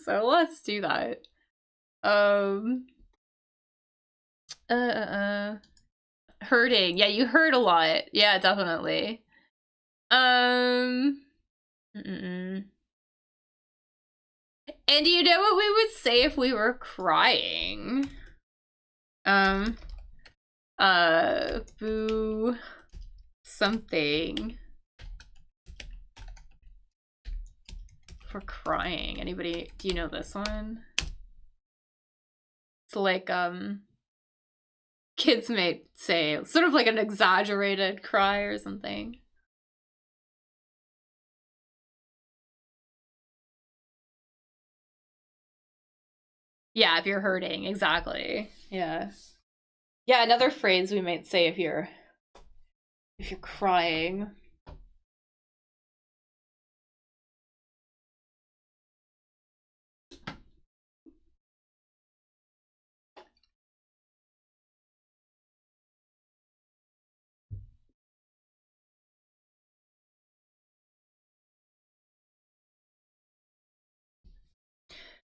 So let's do that. Hurting. Yeah, you hurt a lot. Yeah, definitely. And do you know what we would say if we were crying? Boo something for crying. Anybody, do you know this one? It's like, kids may say, sort of like an exaggerated cry or something. Yeah, if you're hurting, exactly. Yeah. Yeah, another phrase we might say if you're crying.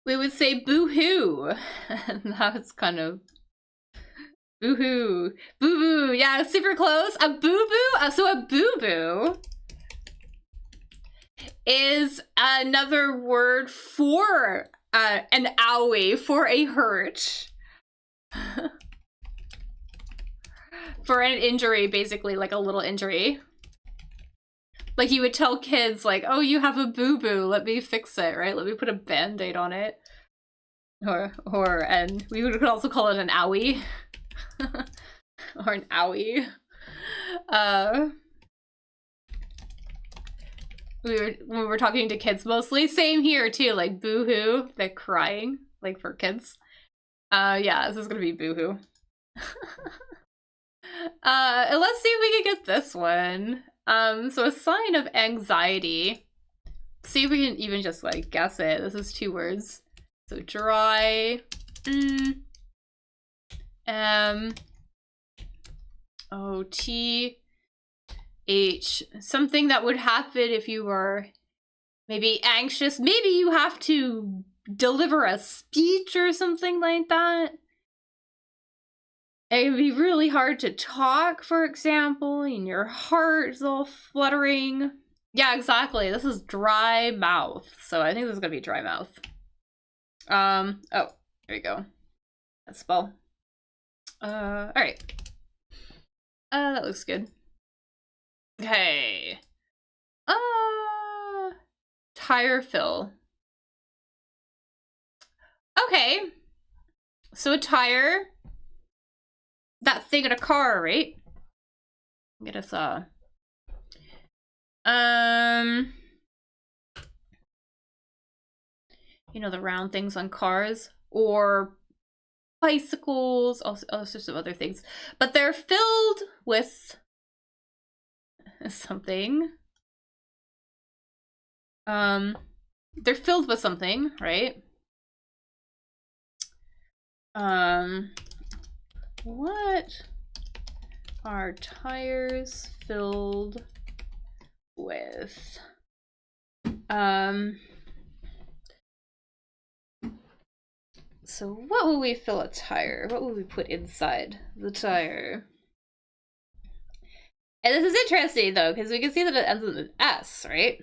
We would say boo-hoo. And that's kind of boo-hoo. Boo-boo. Yeah, super close. A boo-boo? So a boo-boo is another word for an owie, for a hurt. For an injury, basically, like a little injury. Like you would tell kids, like, oh, you have a boo-boo, let me fix it, right? Let me put a band-aid on it. And we could also call it an owie. Or an owie. When we were talking to kids mostly, same here too, like boo-hoo, like crying, like for kids. Yeah, this is gonna be boohoo. And let's see if we can get this one. So a sign of anxiety. See if we can even just like guess it. This is 2 words. So dry. O-T-H. Something that would happen if you were maybe anxious. Maybe you have to deliver a speech or something like that. It would be really hard to talk, for example, and your heart is all fluttering. Yeah, exactly. This is dry mouth. So I think this is gonna be dry mouth. Oh, there you go. That spell. Alright. That looks good. Okay. Tire fill. Okay. So a tire. That thing in a car, right? Get us you know, the round things on cars or bicycles, all sorts of other things. But they're filled with something. They're filled with something, right? What are tires filled with? So what will we fill a tire? What will we put inside the tire? And this is interesting though, because we can see that it ends with an S, right?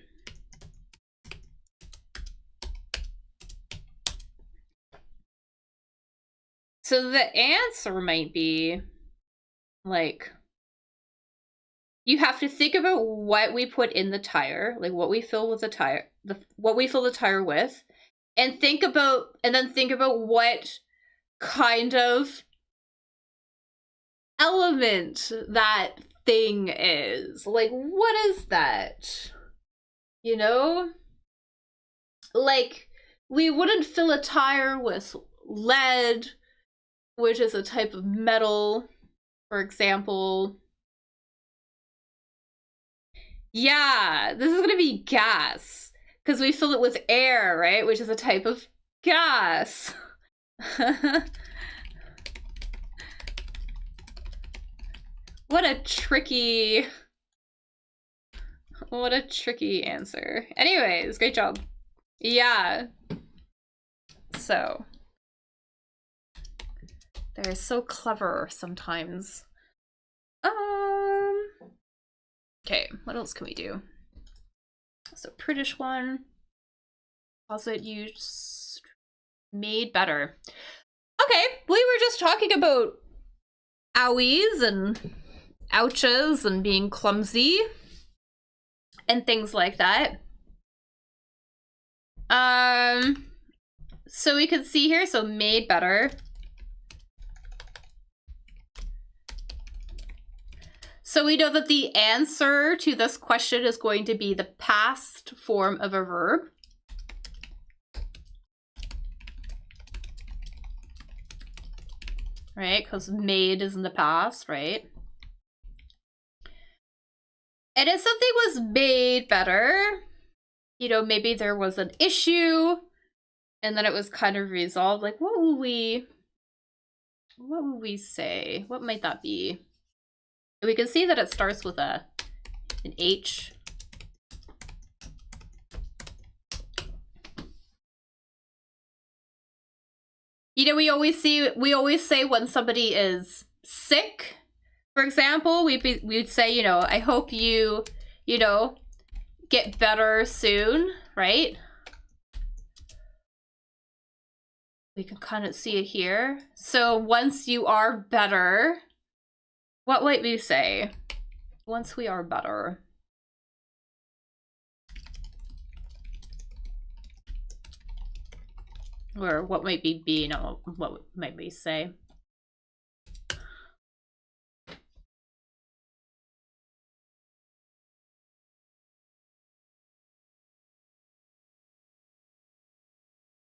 So the answer might be like, you have to think about what we put in the tire, like what we fill with the tire, what we fill the tire with, and then think about what kind of element that thing is. Like, what is that? You know? Like, we wouldn't fill a tire with lead, which is a type of metal, for example. Yeah, this is gonna be gas, because we fill it with air, right? Which is a type of gas. What a tricky answer. Anyways, great job. Yeah. So they're so clever sometimes. Okay, what else can we do? So British one. Also used made better. Okay, we were just talking about owies and ouches and being clumsy and things like that. So we can see here, so made better. So we know that the answer to this question is going to be the past form of a verb. Right, because made is in the past, right? And if something was made better, you know, maybe there was an issue and then it was kind of resolved. Like, what would we say? What might that be? We can see that it starts with an H. You know, we always say when somebody is sick, for example, we'd say, you know, I hope you know, get better soon, right? We can kind of see it here. So once you are better, what might we say? Once we are better. Or what might be being, what might we say?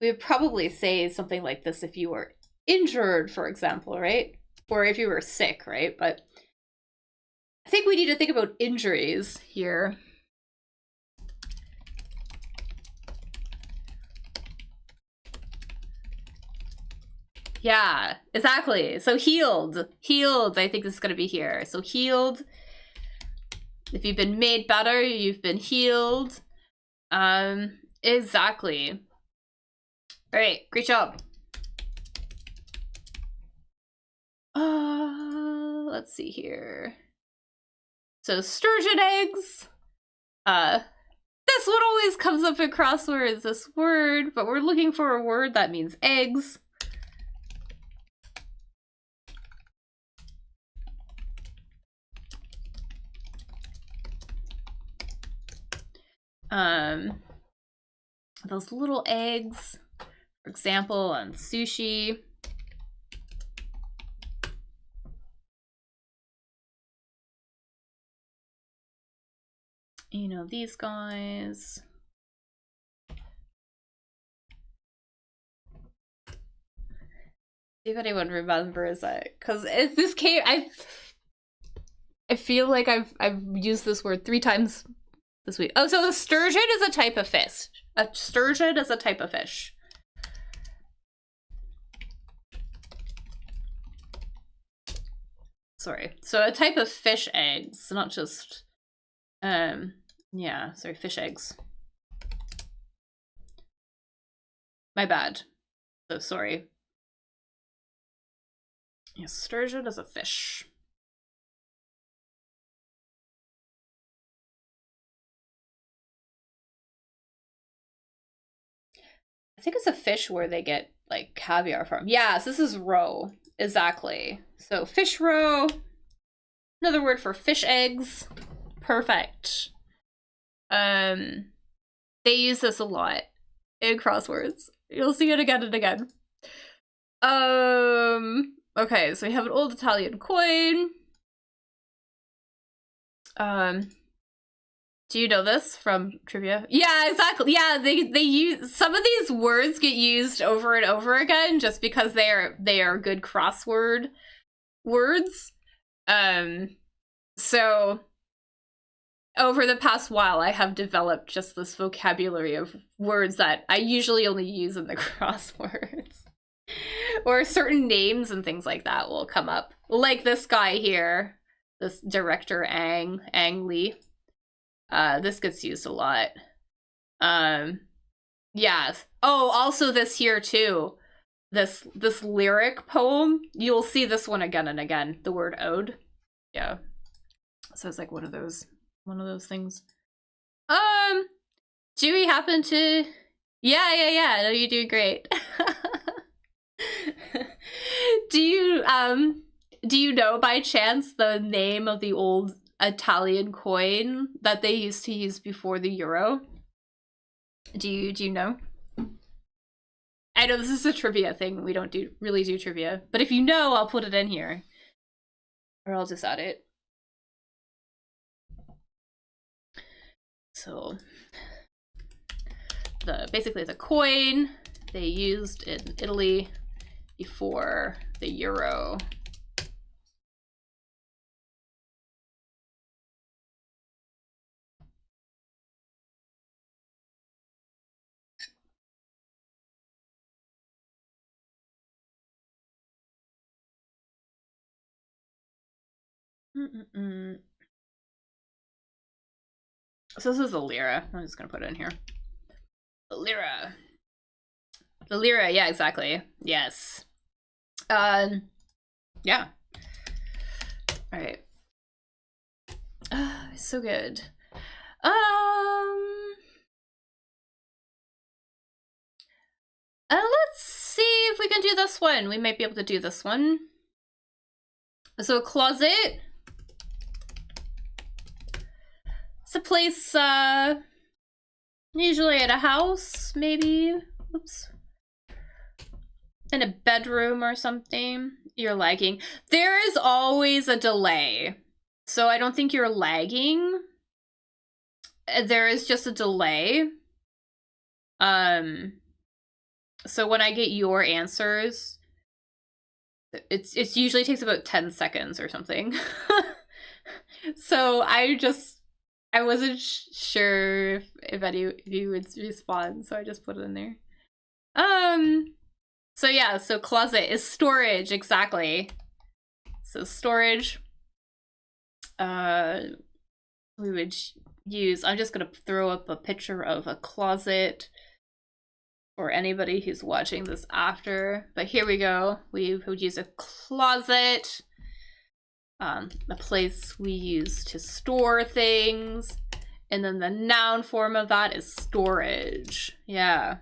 We would probably say something like this if you were injured, for example, right? Or if you were sick, right? But I think we need to think about injuries here. Yeah, exactly. So healed. Healed, I think this is going to be here. So healed. If you've been made better, you've been healed. Exactly. All right, great job. Let's see here. So sturgeon eggs. This one always comes up in crosswords, this word, but we're looking for a word that means eggs. Those little eggs, for example, on sushi. You know, these guys. See if anyone remembers it, because it's this came. I feel like I've used this word 3 times this week. Oh, so the sturgeon is a type of fish. A sturgeon is a type of fish. Sorry. So a type of fish eggs, not just yeah, sorry, fish eggs. My bad. So sorry. Yeah, sturgeon is a fish. I think it's a fish where they get like caviar from. Yes, this is roe. Exactly. So fish roe. Another word for fish eggs. Perfect. They use this a lot in crosswords. You'll see it again and again. Okay, so we have an old Italian coin. Do you know this from trivia? Yeah, exactly. Yeah, they use some of these words get used over and over again just because they are good crossword words. So over the past while, I have developed just this vocabulary of words that I usually only use in the crosswords. Or certain names and things like that will come up. Like this guy here, this director Ang Lee. This gets used a lot. Yeah. Oh, also this here too. This lyric poem. You'll see this one again and again. The word ode. Yeah. So it's like one of those things. Do we happen to? Yeah. No, you're doing great. Do you know by chance the name of the old Italian coin that they used to use before the euro? Do you know? I know this is a trivia thing. We don't really do trivia, but if you know, I'll put it in here, or I'll just add it. So basically the coin they used in Italy before the euro. So this is the lira. I'm just gonna put it in here. The lira. The lira, yeah, exactly. Yes. Yeah. All right. So good. Let's see if we can do this one. We might be able to do this one. So a closet. It's a place, usually at a house, maybe. Oops. In a bedroom or something. You're lagging. There is always a delay. So I don't think you're lagging. There is just a delay. So when I get your answers, It's usually takes about 10 seconds or something. So I wasn't sure if you would respond, so I just put it in there. So yeah, so closet is storage, exactly. So storage, we would use, I'm just gonna throw up a picture of a closet for anybody who's watching this after, but here we go. We would use a closet, a place we use to store things, and then the noun form of that is storage. Yeah.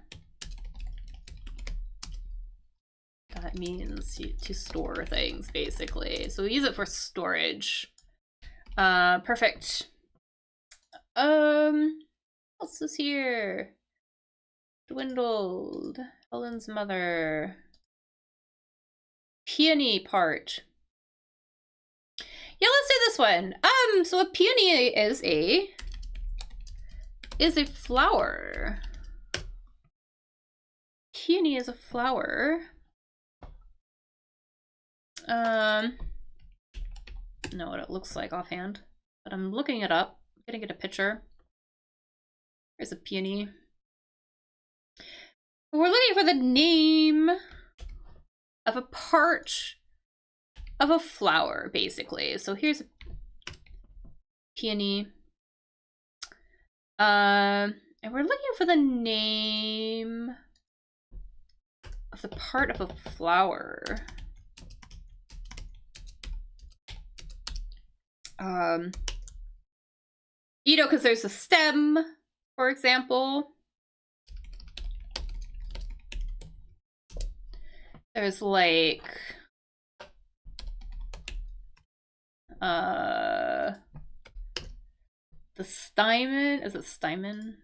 That means to store things, basically. So we use it for storage. Perfect. What else is here? Dwindled. Helen's mother. Peony part. Yeah, let's do this one. So a peony is a flower. Peony is a flower. Know what it looks like offhand, but I'm looking it up. I'm gonna get a picture. There's a peony. We're looking for the name of a part of a flower, basically. So here's a peony. And we're looking for the name of the part of a flower. You know, because there's a stem, for example. There's like the stamen. Is it stamen?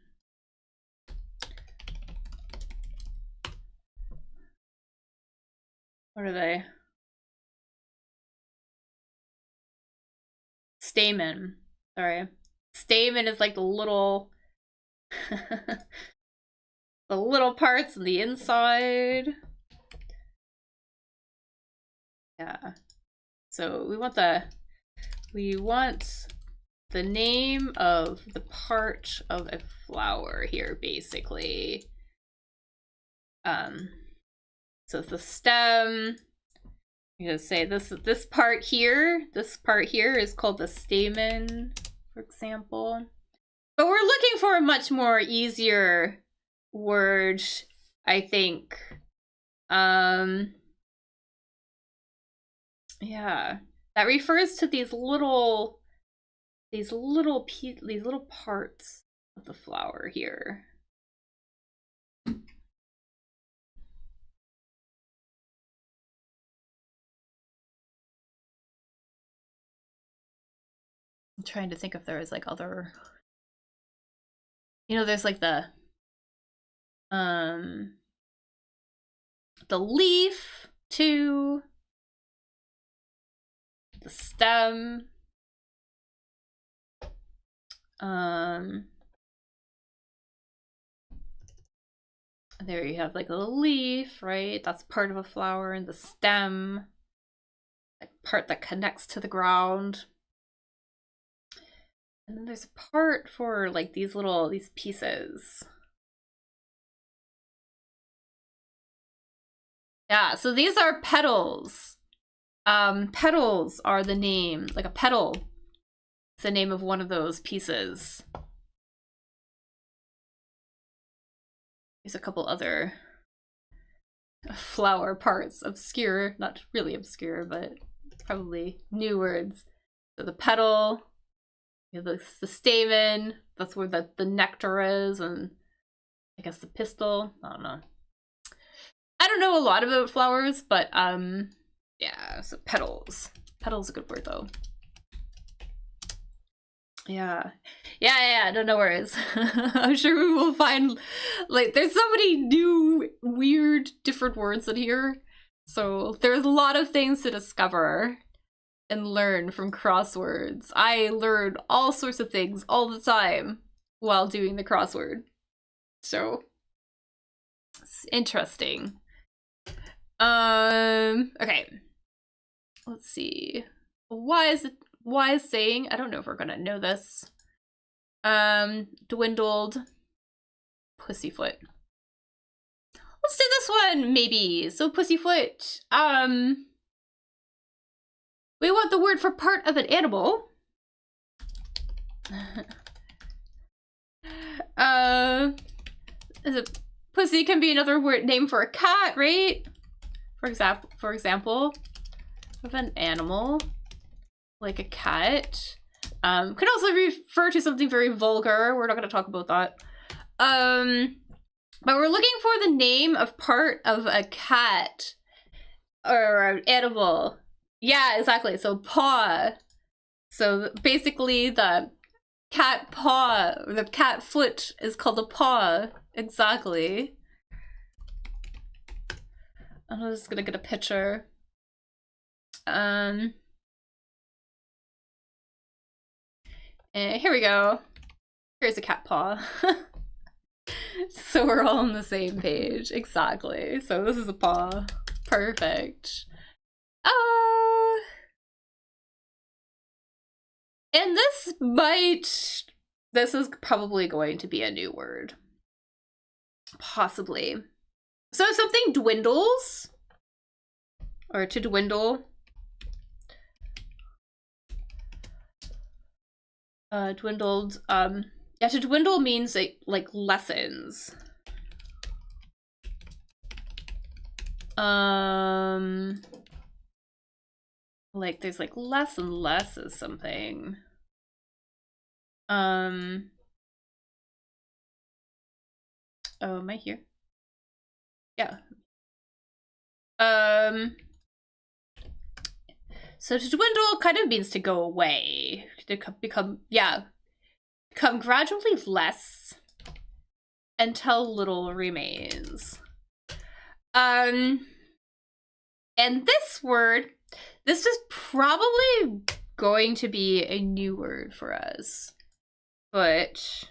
What are they? Stamen. Sorry. Stamen is like the little the little parts on the inside. Yeah. So we want the name of the part of a flower here, basically. So it's the stem. I'm gonna say this part here is called the stamen, for example. But we're looking for a much more easier word, I think. Yeah, that refers to these little parts of the flower here. I'm trying to think if there is like other, you know, there's like the leaf too, the stem, there you have like a leaf, right? That's part of a flower, and the stem, like part that connects to the ground. And then there's a part for like these pieces. Yeah, so these are petals. Petals are the name, like a petal. It's the name of one of those pieces. There's a couple other flower parts, obscure, not really obscure, but probably new words. So the petal, you have the stamen, that's where the nectar is, and I guess the pistil, I don't know. I don't know a lot about flowers, but yeah, so petals. Petal's a good word though. Yeah, no worries. I'm sure we will find, like, there's so many new, weird, different words in here. So there's a lot of things to discover and learn from crosswords. I learn all sorts of things all the time while doing the crossword. So it's interesting. Okay. let's see. Wise saying. I don't know if we're gonna know this. Dwindled. Pussyfoot. Let's do this one, maybe. So pussyfoot. We want the word for part of an animal. Pussy can be another word name for a cat, right? For example, of an animal, like a cat. Could also refer to something very vulgar. We're not going to talk about that. But we're looking for the name of part of a cat or an animal. Yeah, exactly. So paw. So basically the cat paw, or the cat foot is called a paw. Exactly. I'm just gonna get a picture. And here we go. Here's a cat paw. So we're all on the same page. Exactly. So this is a paw. Perfect. And this is probably going to be a new word. Possibly. So if something dwindles, or to dwindle, dwindled, yeah, to dwindle means like lessens. Like there's like less and less of something. Oh, am I here? Yeah. So to dwindle kind of means to go away, to become gradually less until little remains. And this word, this is probably going to be a new word for us, but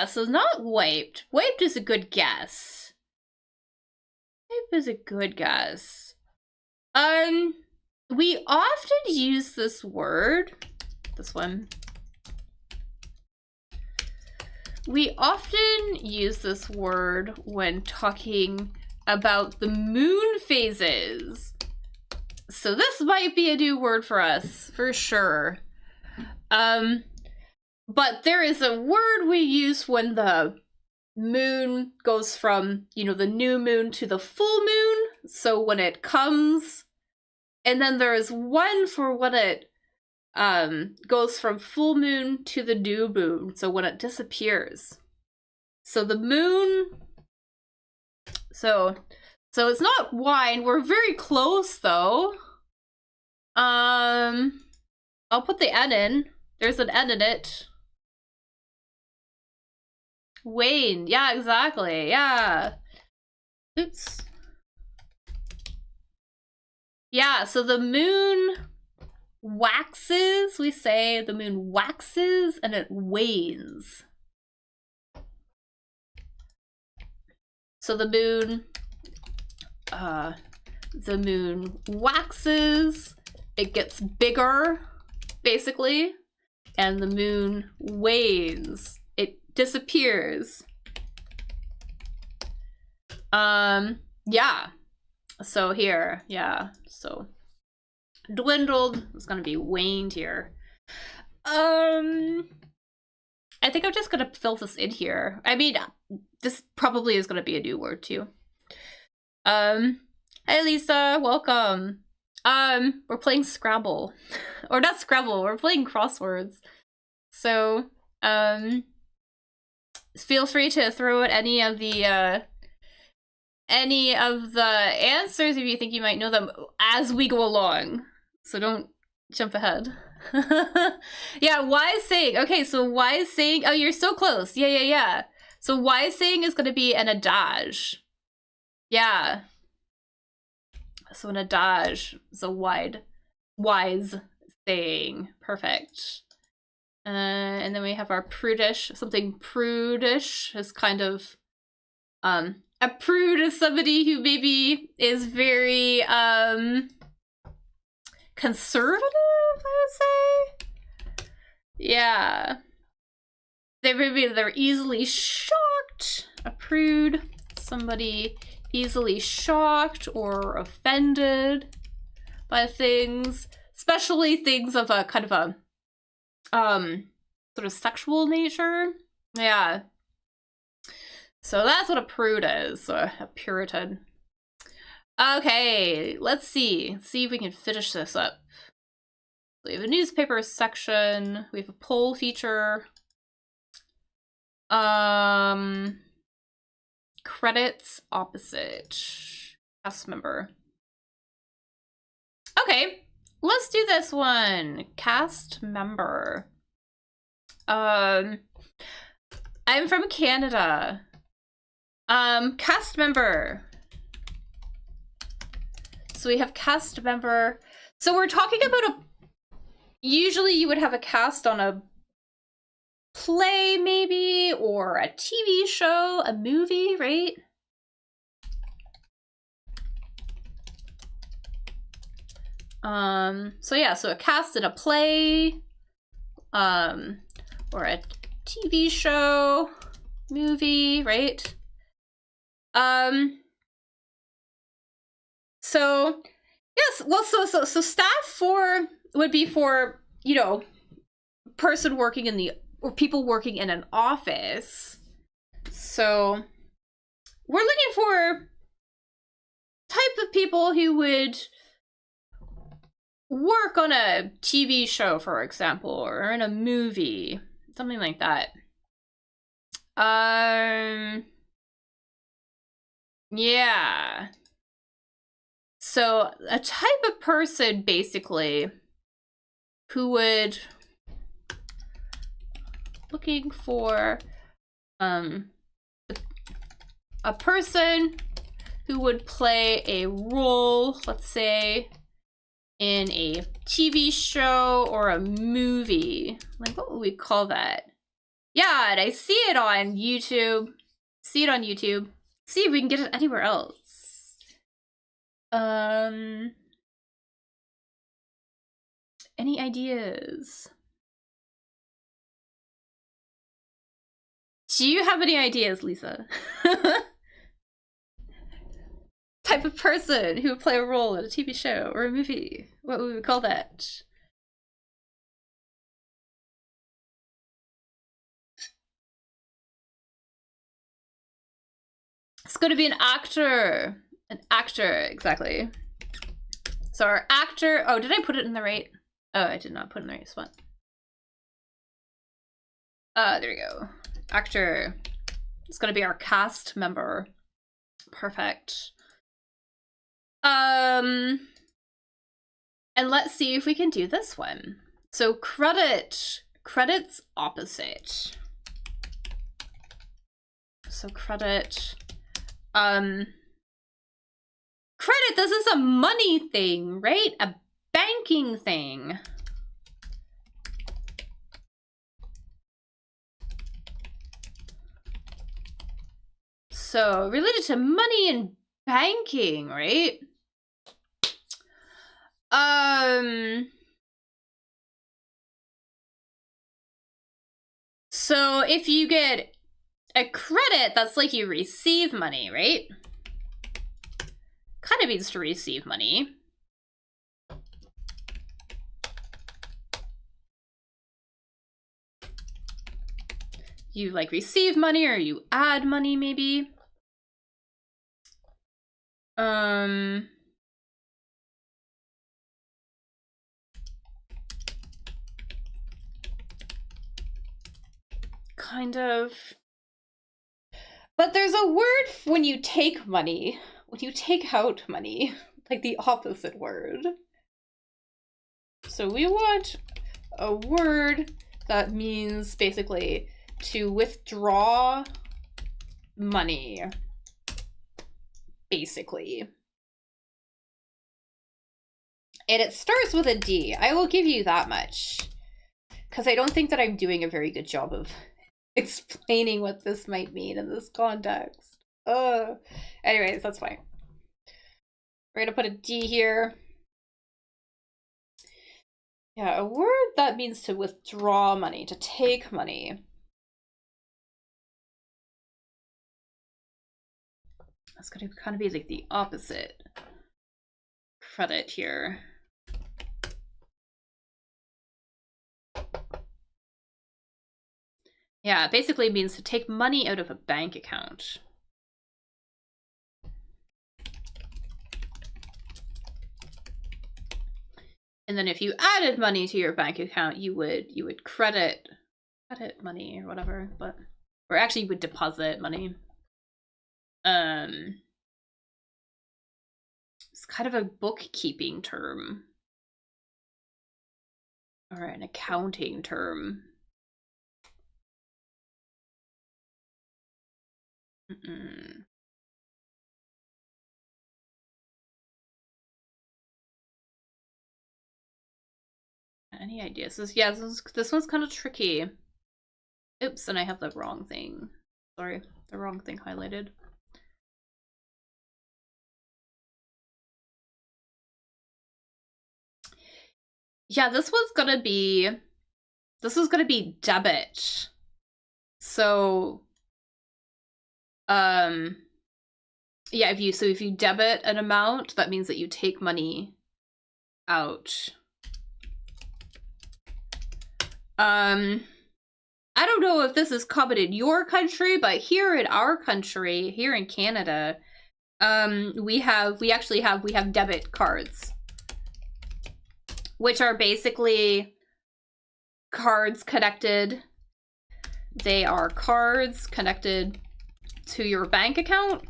so not wiped. Wiped is a good guess. Wiped is a good guess. We often use this word, this one. We often use this word when talking about the moon phases. So this might be a new word for us, for sure. But there is a word we use when the moon goes from, the new moon to the full moon. So when it comes, and then there is one for when it goes from full moon to the new moon. So when it disappears. So the moon, so it's not wine. We're very close though. I'll put the N in. There's an N in it. Wane. Yeah, exactly. Yeah. Oops. Yeah, so the moon waxes, we say the moon waxes and it wanes. So the moon waxes, it gets bigger, basically, and the moon wanes. It disappears. Yeah. So here, yeah. So dwindled is gonna be waned here. I think I'm just gonna fill this in here. I mean, this probably is gonna be a new word too. Hey Lisa, welcome. We're playing Scrabble. Or not Scrabble, we're playing Crosswords. So, feel free to throw out any of the answers if you think you might know them as we go along. So don't jump ahead. Yeah, wise saying. Okay, so wise saying. Oh, you're so close. Yeah. So wise saying is going to be an adage. Yeah. So an adage is a wise saying. Perfect. And then we have our prudish. Something prudish is kind of, I A prude is somebody who maybe is very conservative, I would say. Yeah. They're easily shocked. A prude, somebody easily shocked or offended by things, especially things of a kind of a sort of sexual nature. Yeah. So that's what a prude is, a Puritan. Okay, let's see. See if we can finish this up. So we have a newspaper section. We have a poll feature. Credits opposite. Cast member. Okay, let's do this one. Cast member. I'm from Canada. Cast member. So we have cast member. So we're talking about usually you would have a cast on a play maybe, or a TV show, a movie, right? So yeah, so a cast in a play, or a TV show, movie, right? So yes, well, so staff for would be for, you know, person working in the, or people working in an office. So we're looking for type of people who would work on a TV show, for example, or in a movie, something like that. Yeah. So a type of person, basically, who would looking for a person who would play a role, let's say, in a TV show or a movie. Like, what would we call that? Yeah, and I see it on YouTube. See it on YouTube. See if we can get it anywhere else. Any ideas? Do you have any ideas, Lisa? Type of person who would play a role in a TV show or a movie. What would we call that? It's going to be an actor. An actor, exactly. So our actor... Oh, did I put it in the right... Oh, I did not put it in the right spot. There we go. Actor. It's going to be our cast member. Perfect. And let's see if we can do this one. So credits opposite. So credit, this is a money thing, right? A banking thing. So related to money and banking, right? So if you get a credit, that's like you receive money, right? Kind of means to receive money. You like receive money or you add money maybe. Kind of. But there's a word when you take money, when you take out money, like the opposite word. So we want a word that means basically to withdraw money, basically. And it starts with a D. I will give you that much, because I don't think that I'm doing a very good job of explaining what this might mean in this context. Anyways, that's fine. We're gonna put a D here. Yeah, a word that means to withdraw money, to take money. That's gonna kind of be like the opposite. Credit here. Yeah, it basically means to take money out of a bank account. And then if you added money to your bank account, you would credit money or whatever, but or actually you would deposit money. It's kind of a bookkeeping term. Or an accounting term. Any ideas? This one's kind of tricky. Oops, and I have the wrong thing. Sorry, the wrong thing highlighted. Yeah, this is gonna be debit. So, yeah, if you debit an amount, that means that you take money out. I don't know if this is common in your country, but here in our country, here in Canada, we have debit cards, which are basically cards connected. They are cards connected to your bank account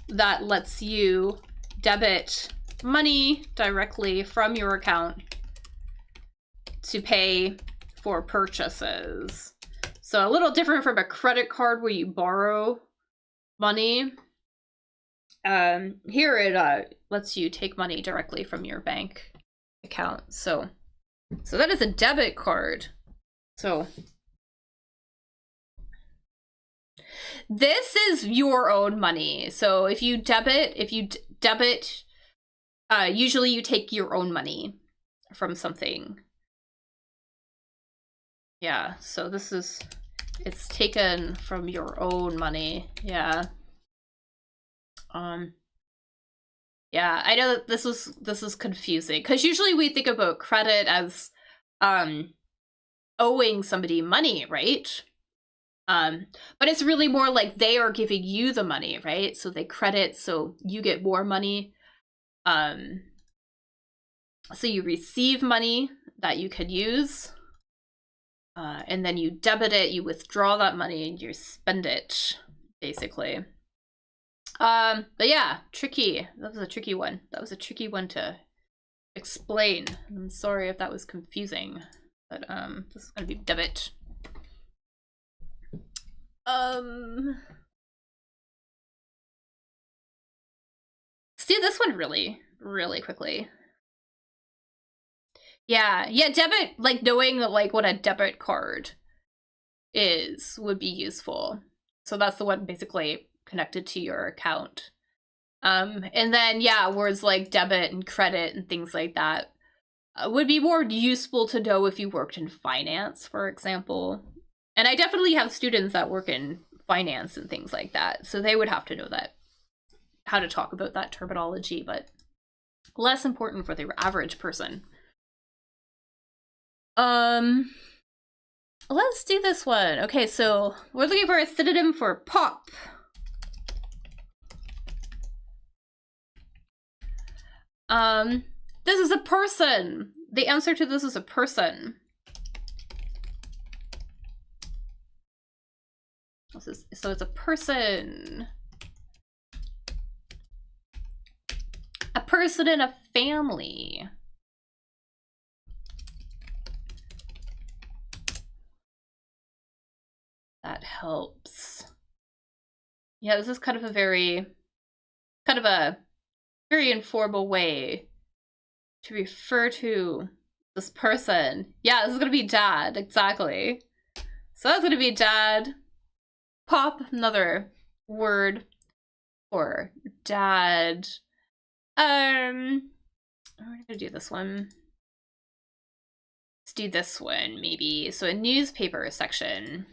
that lets you debit money directly from your account to pay for purchases. So a little different from a credit card where you borrow money. Here it lets you take money directly from your bank account. So that is a debit card. So this is your own money. So if you debit, usually you take your own money from something. Yeah, so it's taken from your own money. Yeah. Yeah, I know that this is confusing because usually we think about credit as owing somebody money, right? But it's really more like they are giving you the money, right? So they credit, so you get more money. So you receive money that you could use. And then you debit it, you withdraw that money, and you spend it, basically. But yeah, tricky. That was a tricky one. That was a tricky one to explain. I'm sorry if that was confusing, but this is gonna be debit. Let's do this one really, really quickly. Yeah, debit, like knowing like what a debit card is would be useful. So that's the one basically connected to your account. And then yeah, words like debit and credit and things like that would be more useful to know if you worked in finance, for example. And I definitely have students that work in finance and things like that, so they would have to know that, how to talk about that terminology, but less important for the average person. Let's do this one. Okay, so we're looking for a synonym for pop. This is a person. The answer to this is a person. So it's a person. A person in a family. That helps. Yeah, this is kind of a very informal way to refer to this person. Yeah, this is gonna be dad, exactly. So that's gonna be dad. Pop, another word for dad. We're gonna do this one. Let's do this one, maybe. So a newspaper section.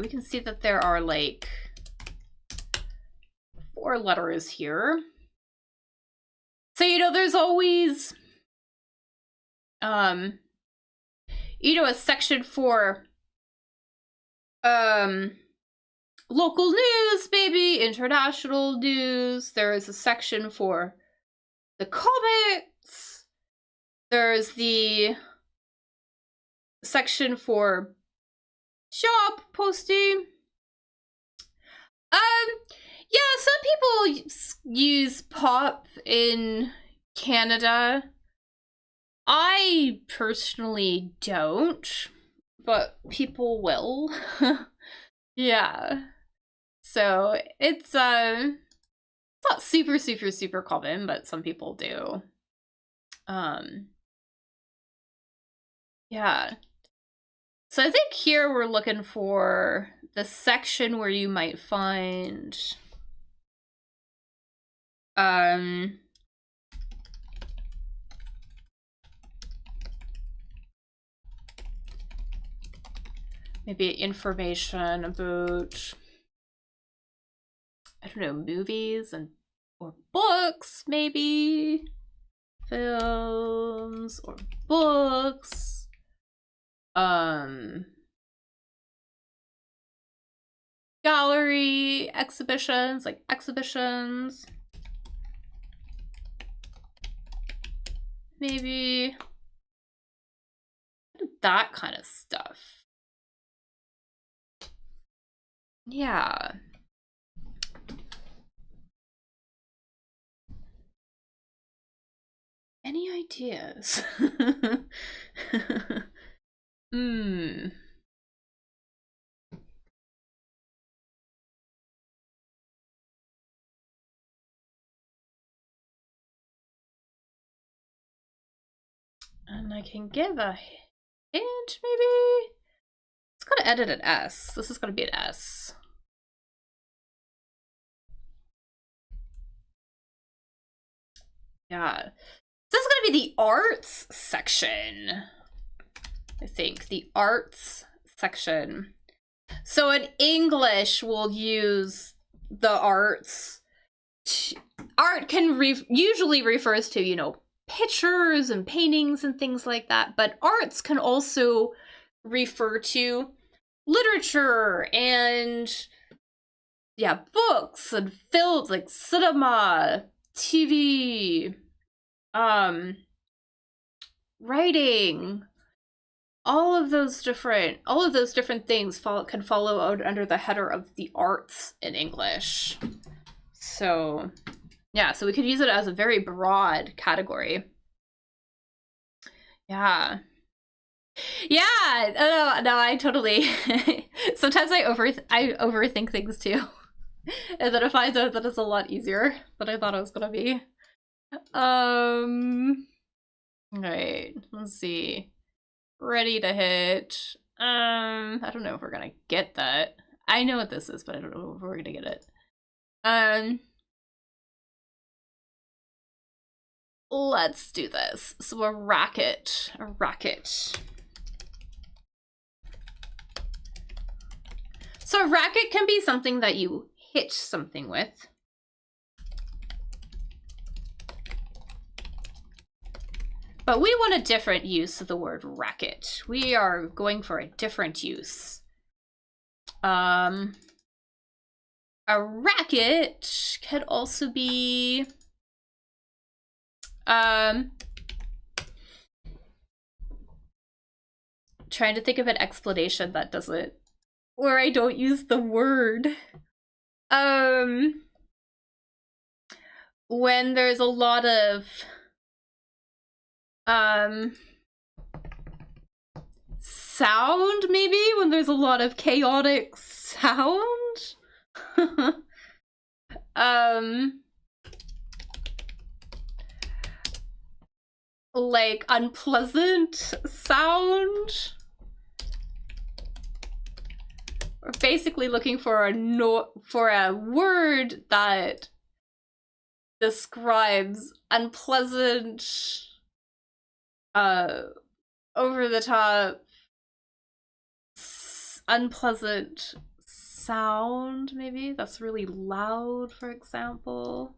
We can see that there are like 4 letters here. So, you know, there's always, you know, a section for, local news, maybe, international news. There is a section for the comics. There's the section for job posting. Yeah, some people use pop in Canada. I personally don't, but people will. Yeah. So it's not super, super, super common, but some people do. Yeah. So I think here we're looking for the section where you might find maybe information about, I don't know, movies or books, maybe films or books. Gallery exhibitions, like exhibitions. Maybe that kind of stuff. Yeah. Any ideas? And I can give a hint, maybe? It's gonna edit an S. This is gonna be an S. Yeah. This is gonna be the arts section. I think the arts section. So in English, we'll use the arts. Art can usually refers to, you know, pictures and paintings and things like that, but arts can also refer to literature and, yeah, books and films, like cinema, TV, writing. All of those different things can follow out under the header of the arts in English. So, yeah, so we could use it as a very broad category. Yeah. Yeah, no, I totally. Sometimes I overthink things too. And then it finds out that it's a lot easier than I thought it was gonna be. Alright, let's see. Ready to hit. I don't know if we're gonna get that. I know what this is, but I don't know if we're gonna get it. Let's do this. So a racket. So a racket can be something that you hit something with. But we want a different use of the word racket. We are going for a different use. A racket could also be trying to think of an explanation that doesn't, where I don't use the word. When there's a lot of sound, maybe, when there's a lot of chaotic sound. Like unpleasant sound, basically looking for a word that describes unpleasant, over the top, unpleasant sound, maybe that's really loud, for example.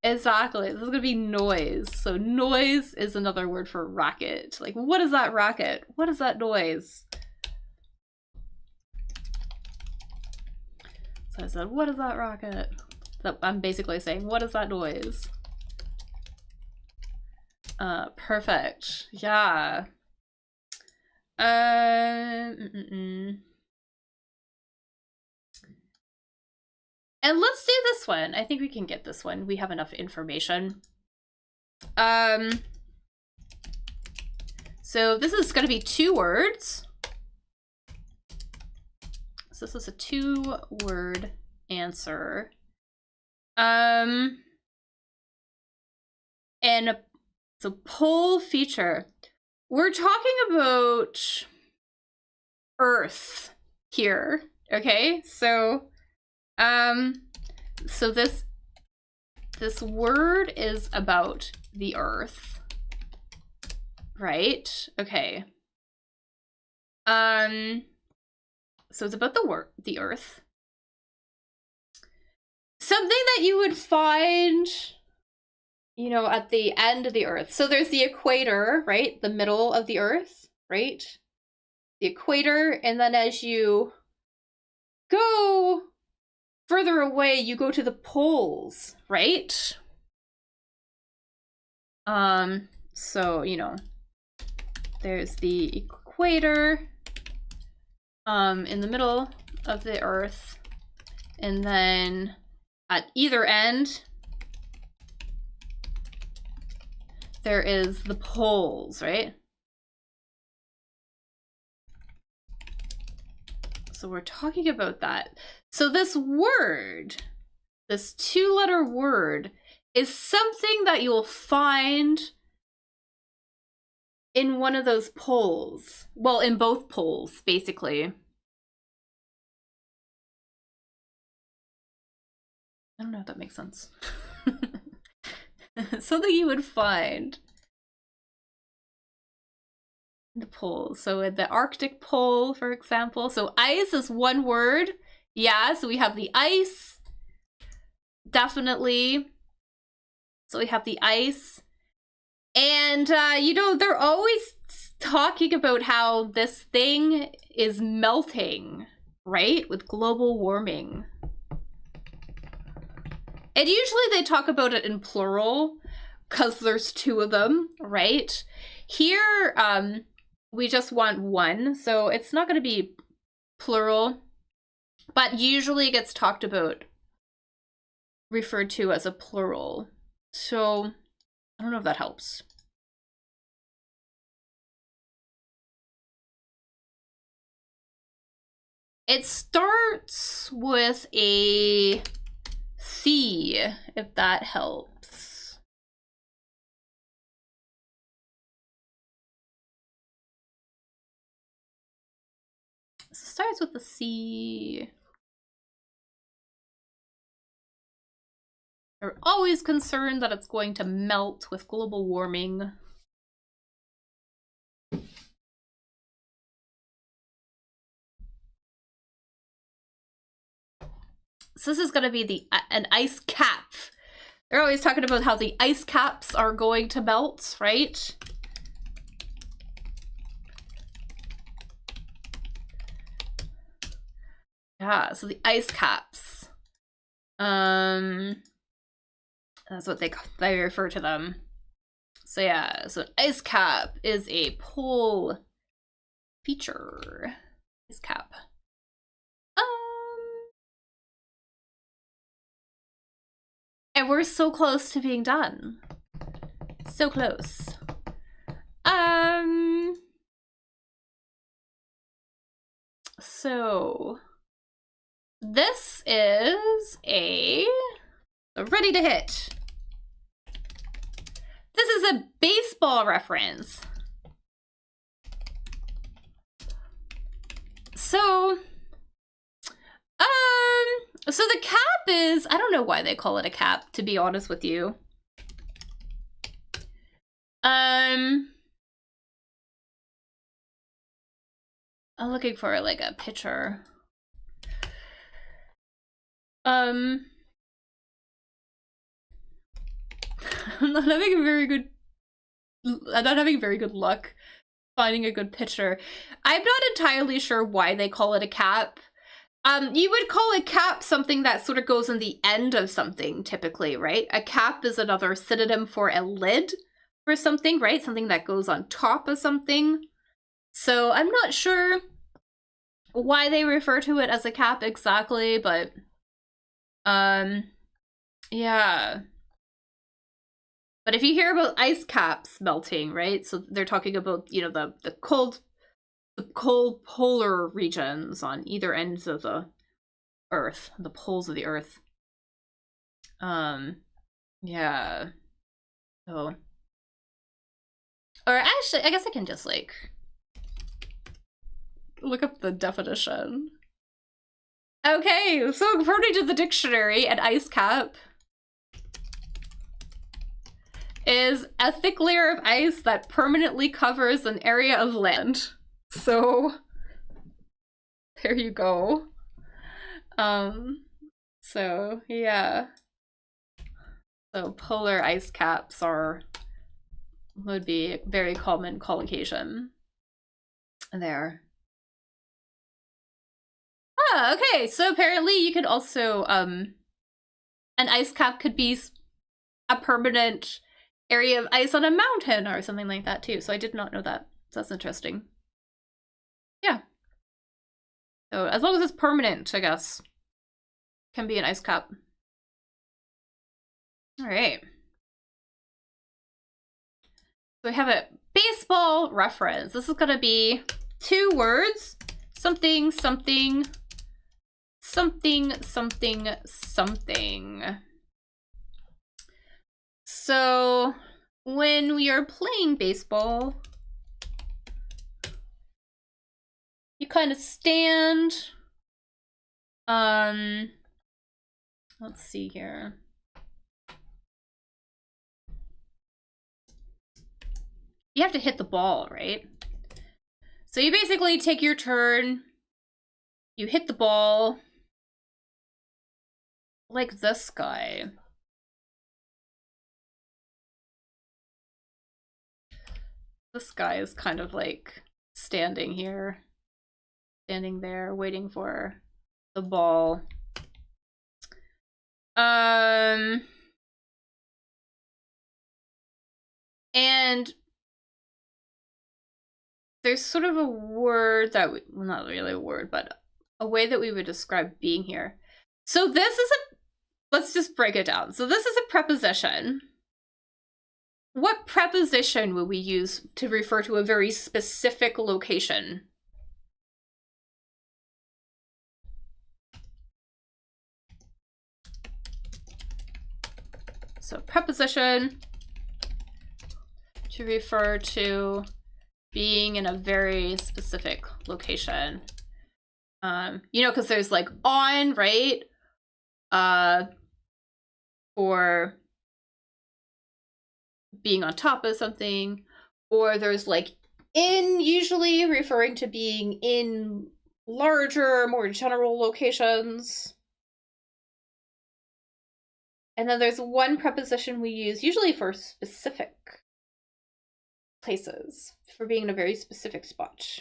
Exactly, this is gonna be noise. So noise is another word for racket. Like, what is that racket? What is that noise? So I said, what is that racket? So I'm basically saying, what is that noise? Perfect. Yeah. And let's do this one. I think we can get this one. We have enough information. So this is going to be 2 words. So this is a 2-word answer. And it's a poll feature. We're talking about Earth here. Okay, so this word is about the Earth, right? Okay. So it's about the Earth. Something that you would find, you know, at the end of the Earth. So there's the equator, right? The middle of the Earth, right? The equator, and then as you go further away, you go to the poles, right? So, you know, there's the equator in the middle of the Earth, and then at either end there is the poles, right? So we're talking about that. So this word, this 2-letter word, is something that you'll find in one of those poles. Well, in both poles, basically. I don't know if that makes sense. Something you would find in the poles. So in the Arctic pole, for example. So ice is one word. Yeah, so we have the ice. Definitely. So we have the ice. And, you know, they're always talking about how this thing is melting, right? With global warming. And usually they talk about it in plural because there's 2 of them, right? Here, we just want 1, so it's not going to be plural, but usually it gets talked about, referred to as a plural. So I don't know if that helps. It starts with a C, if that helps. So it starts with a C. They're always concerned that it's going to melt with global warming. So this is going to be an ice cap. They're always talking about how the ice caps are going to melt, right? Yeah, so the ice caps. That's what they refer to them. So yeah, so an ice cap is a poll feature. Ice cap. And we're so close to being done. So close. So this is a ready to hit. This is a baseball reference. So the cap is, I don't know why they call it a cap, to be honest with you. I'm looking for like a picture. I'm not having very good luck finding a good picture. I'm not entirely sure why they call it a cap. You would call a cap something that sort of goes in the end of something, typically, right? A cap is another synonym for a lid for something, right? Something that goes on top of something. So I'm not sure why they refer to it as a cap exactly, but yeah. But if you hear about ice caps melting, right? So they're talking about, you know, the cold polar regions on either ends of the Earth, the poles of the Earth. Yeah. So, or actually, I guess I can just like look up the definition. Okay, so according to the dictionary, an ice cap is a thick layer of ice that permanently covers an area of land. So there you go. So yeah. So polar ice caps would be a very common collocation there. Ah, okay. So apparently you could also an ice cap could be a permanent area of ice on a mountain or something like that too. So I did not know that. So that's interesting. Yeah. So as long as it's permanent, I guess, can be an ice cap. All right. So we have a baseball reference. This is gonna be 2 words. Something, something, something, something, something. So when we are playing baseball, you kind of stand. Let's see here. You have to hit the ball, right? So you basically take your turn, you hit the ball, like this guy. This guy is kind of like standing here, standing there, waiting for the ball. And there's sort of a word that well, not really a word, but a way that we would describe being here. So this is let's just break it down. So this is a preposition. What preposition would we use to refer to a very specific location? So preposition to refer to being in a very specific location. You know, because there's like on, right? For being on top of something, or there's like in, usually referring to being in larger, more general locations. And then there's one preposition we use usually for specific places, for being in a very specific spot.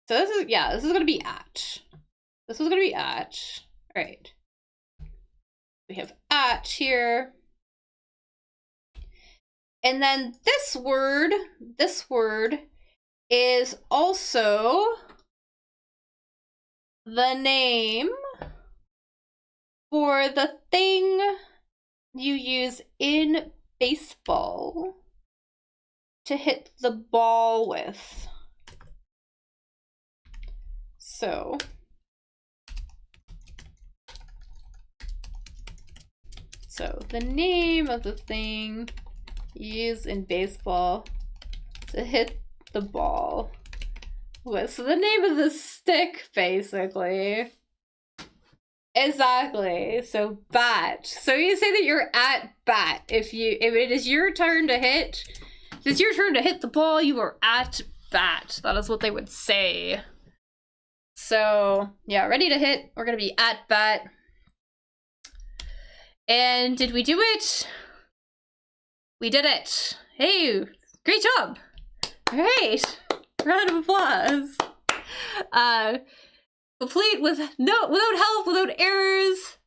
So this is, yeah, this is going to be at. This is going to be at. All right. We have at here. And then this word is also the name for the thing you use in baseball to hit the ball with. So So the name of the thing used in baseball to hit the ball. So the name of the stick, basically. Exactly. So bat. So you say that you're at bat. If it is your turn to hit, if it's your turn to hit the ball, you are at bat. That is what they would say. So yeah, ready to hit. We're gonna be at bat. And did we do it? We did it. Hey, great job. Great. Round of applause. Complete without help, without errors.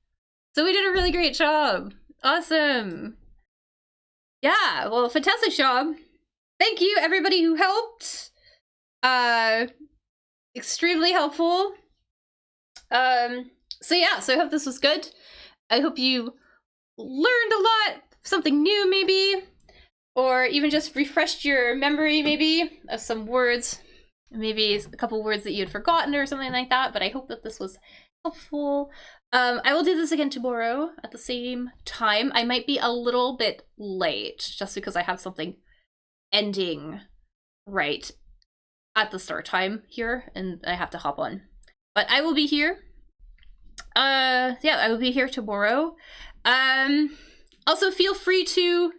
So we did a really great job. Awesome. Yeah, well, fantastic job. Thank you, everybody who helped. Extremely helpful. So yeah, so I hope this was good. I hope you learned a lot, something new maybe, or even just refreshed your memory maybe of some words, maybe a couple words that you had forgotten or something like that, but I hope that this was helpful. I will do this again tomorrow at the same time. I might be a little bit late just because I have something ending right at the start time here and I have to hop on. But I will be here. Yeah, I will be here tomorrow. Also feel free to,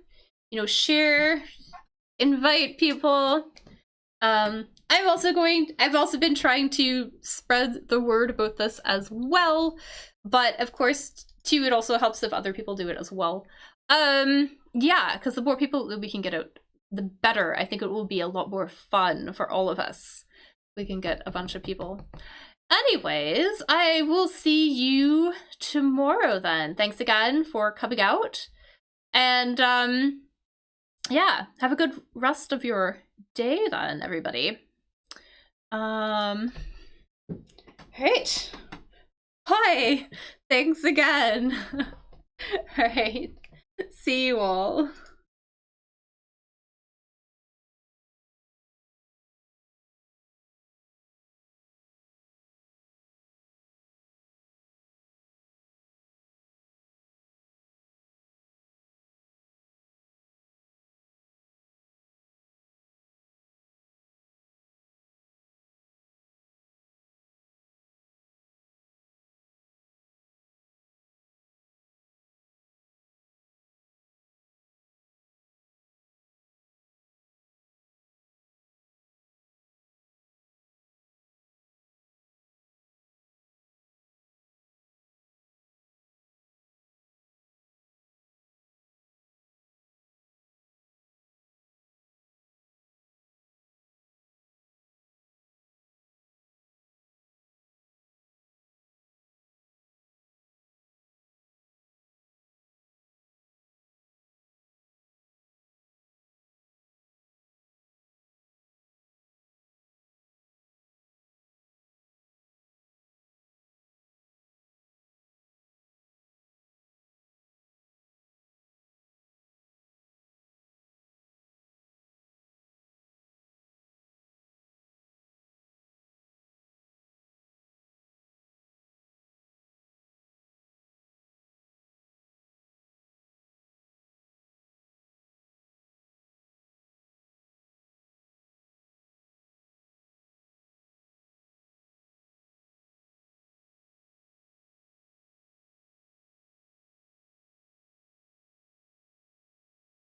share, invite people. I've also been trying to spread the word about this as well, but of course too, it also helps if other people do it as well. Yeah, because the more people that we can get out, the better. I think it will be a lot more fun for all of us. We can get a bunch of people. Anyways, I will see you tomorrow then. Thanks again for coming out. And yeah, have a good rest of your day then, everybody. Right. Hi. Thanks again. All right. See you all.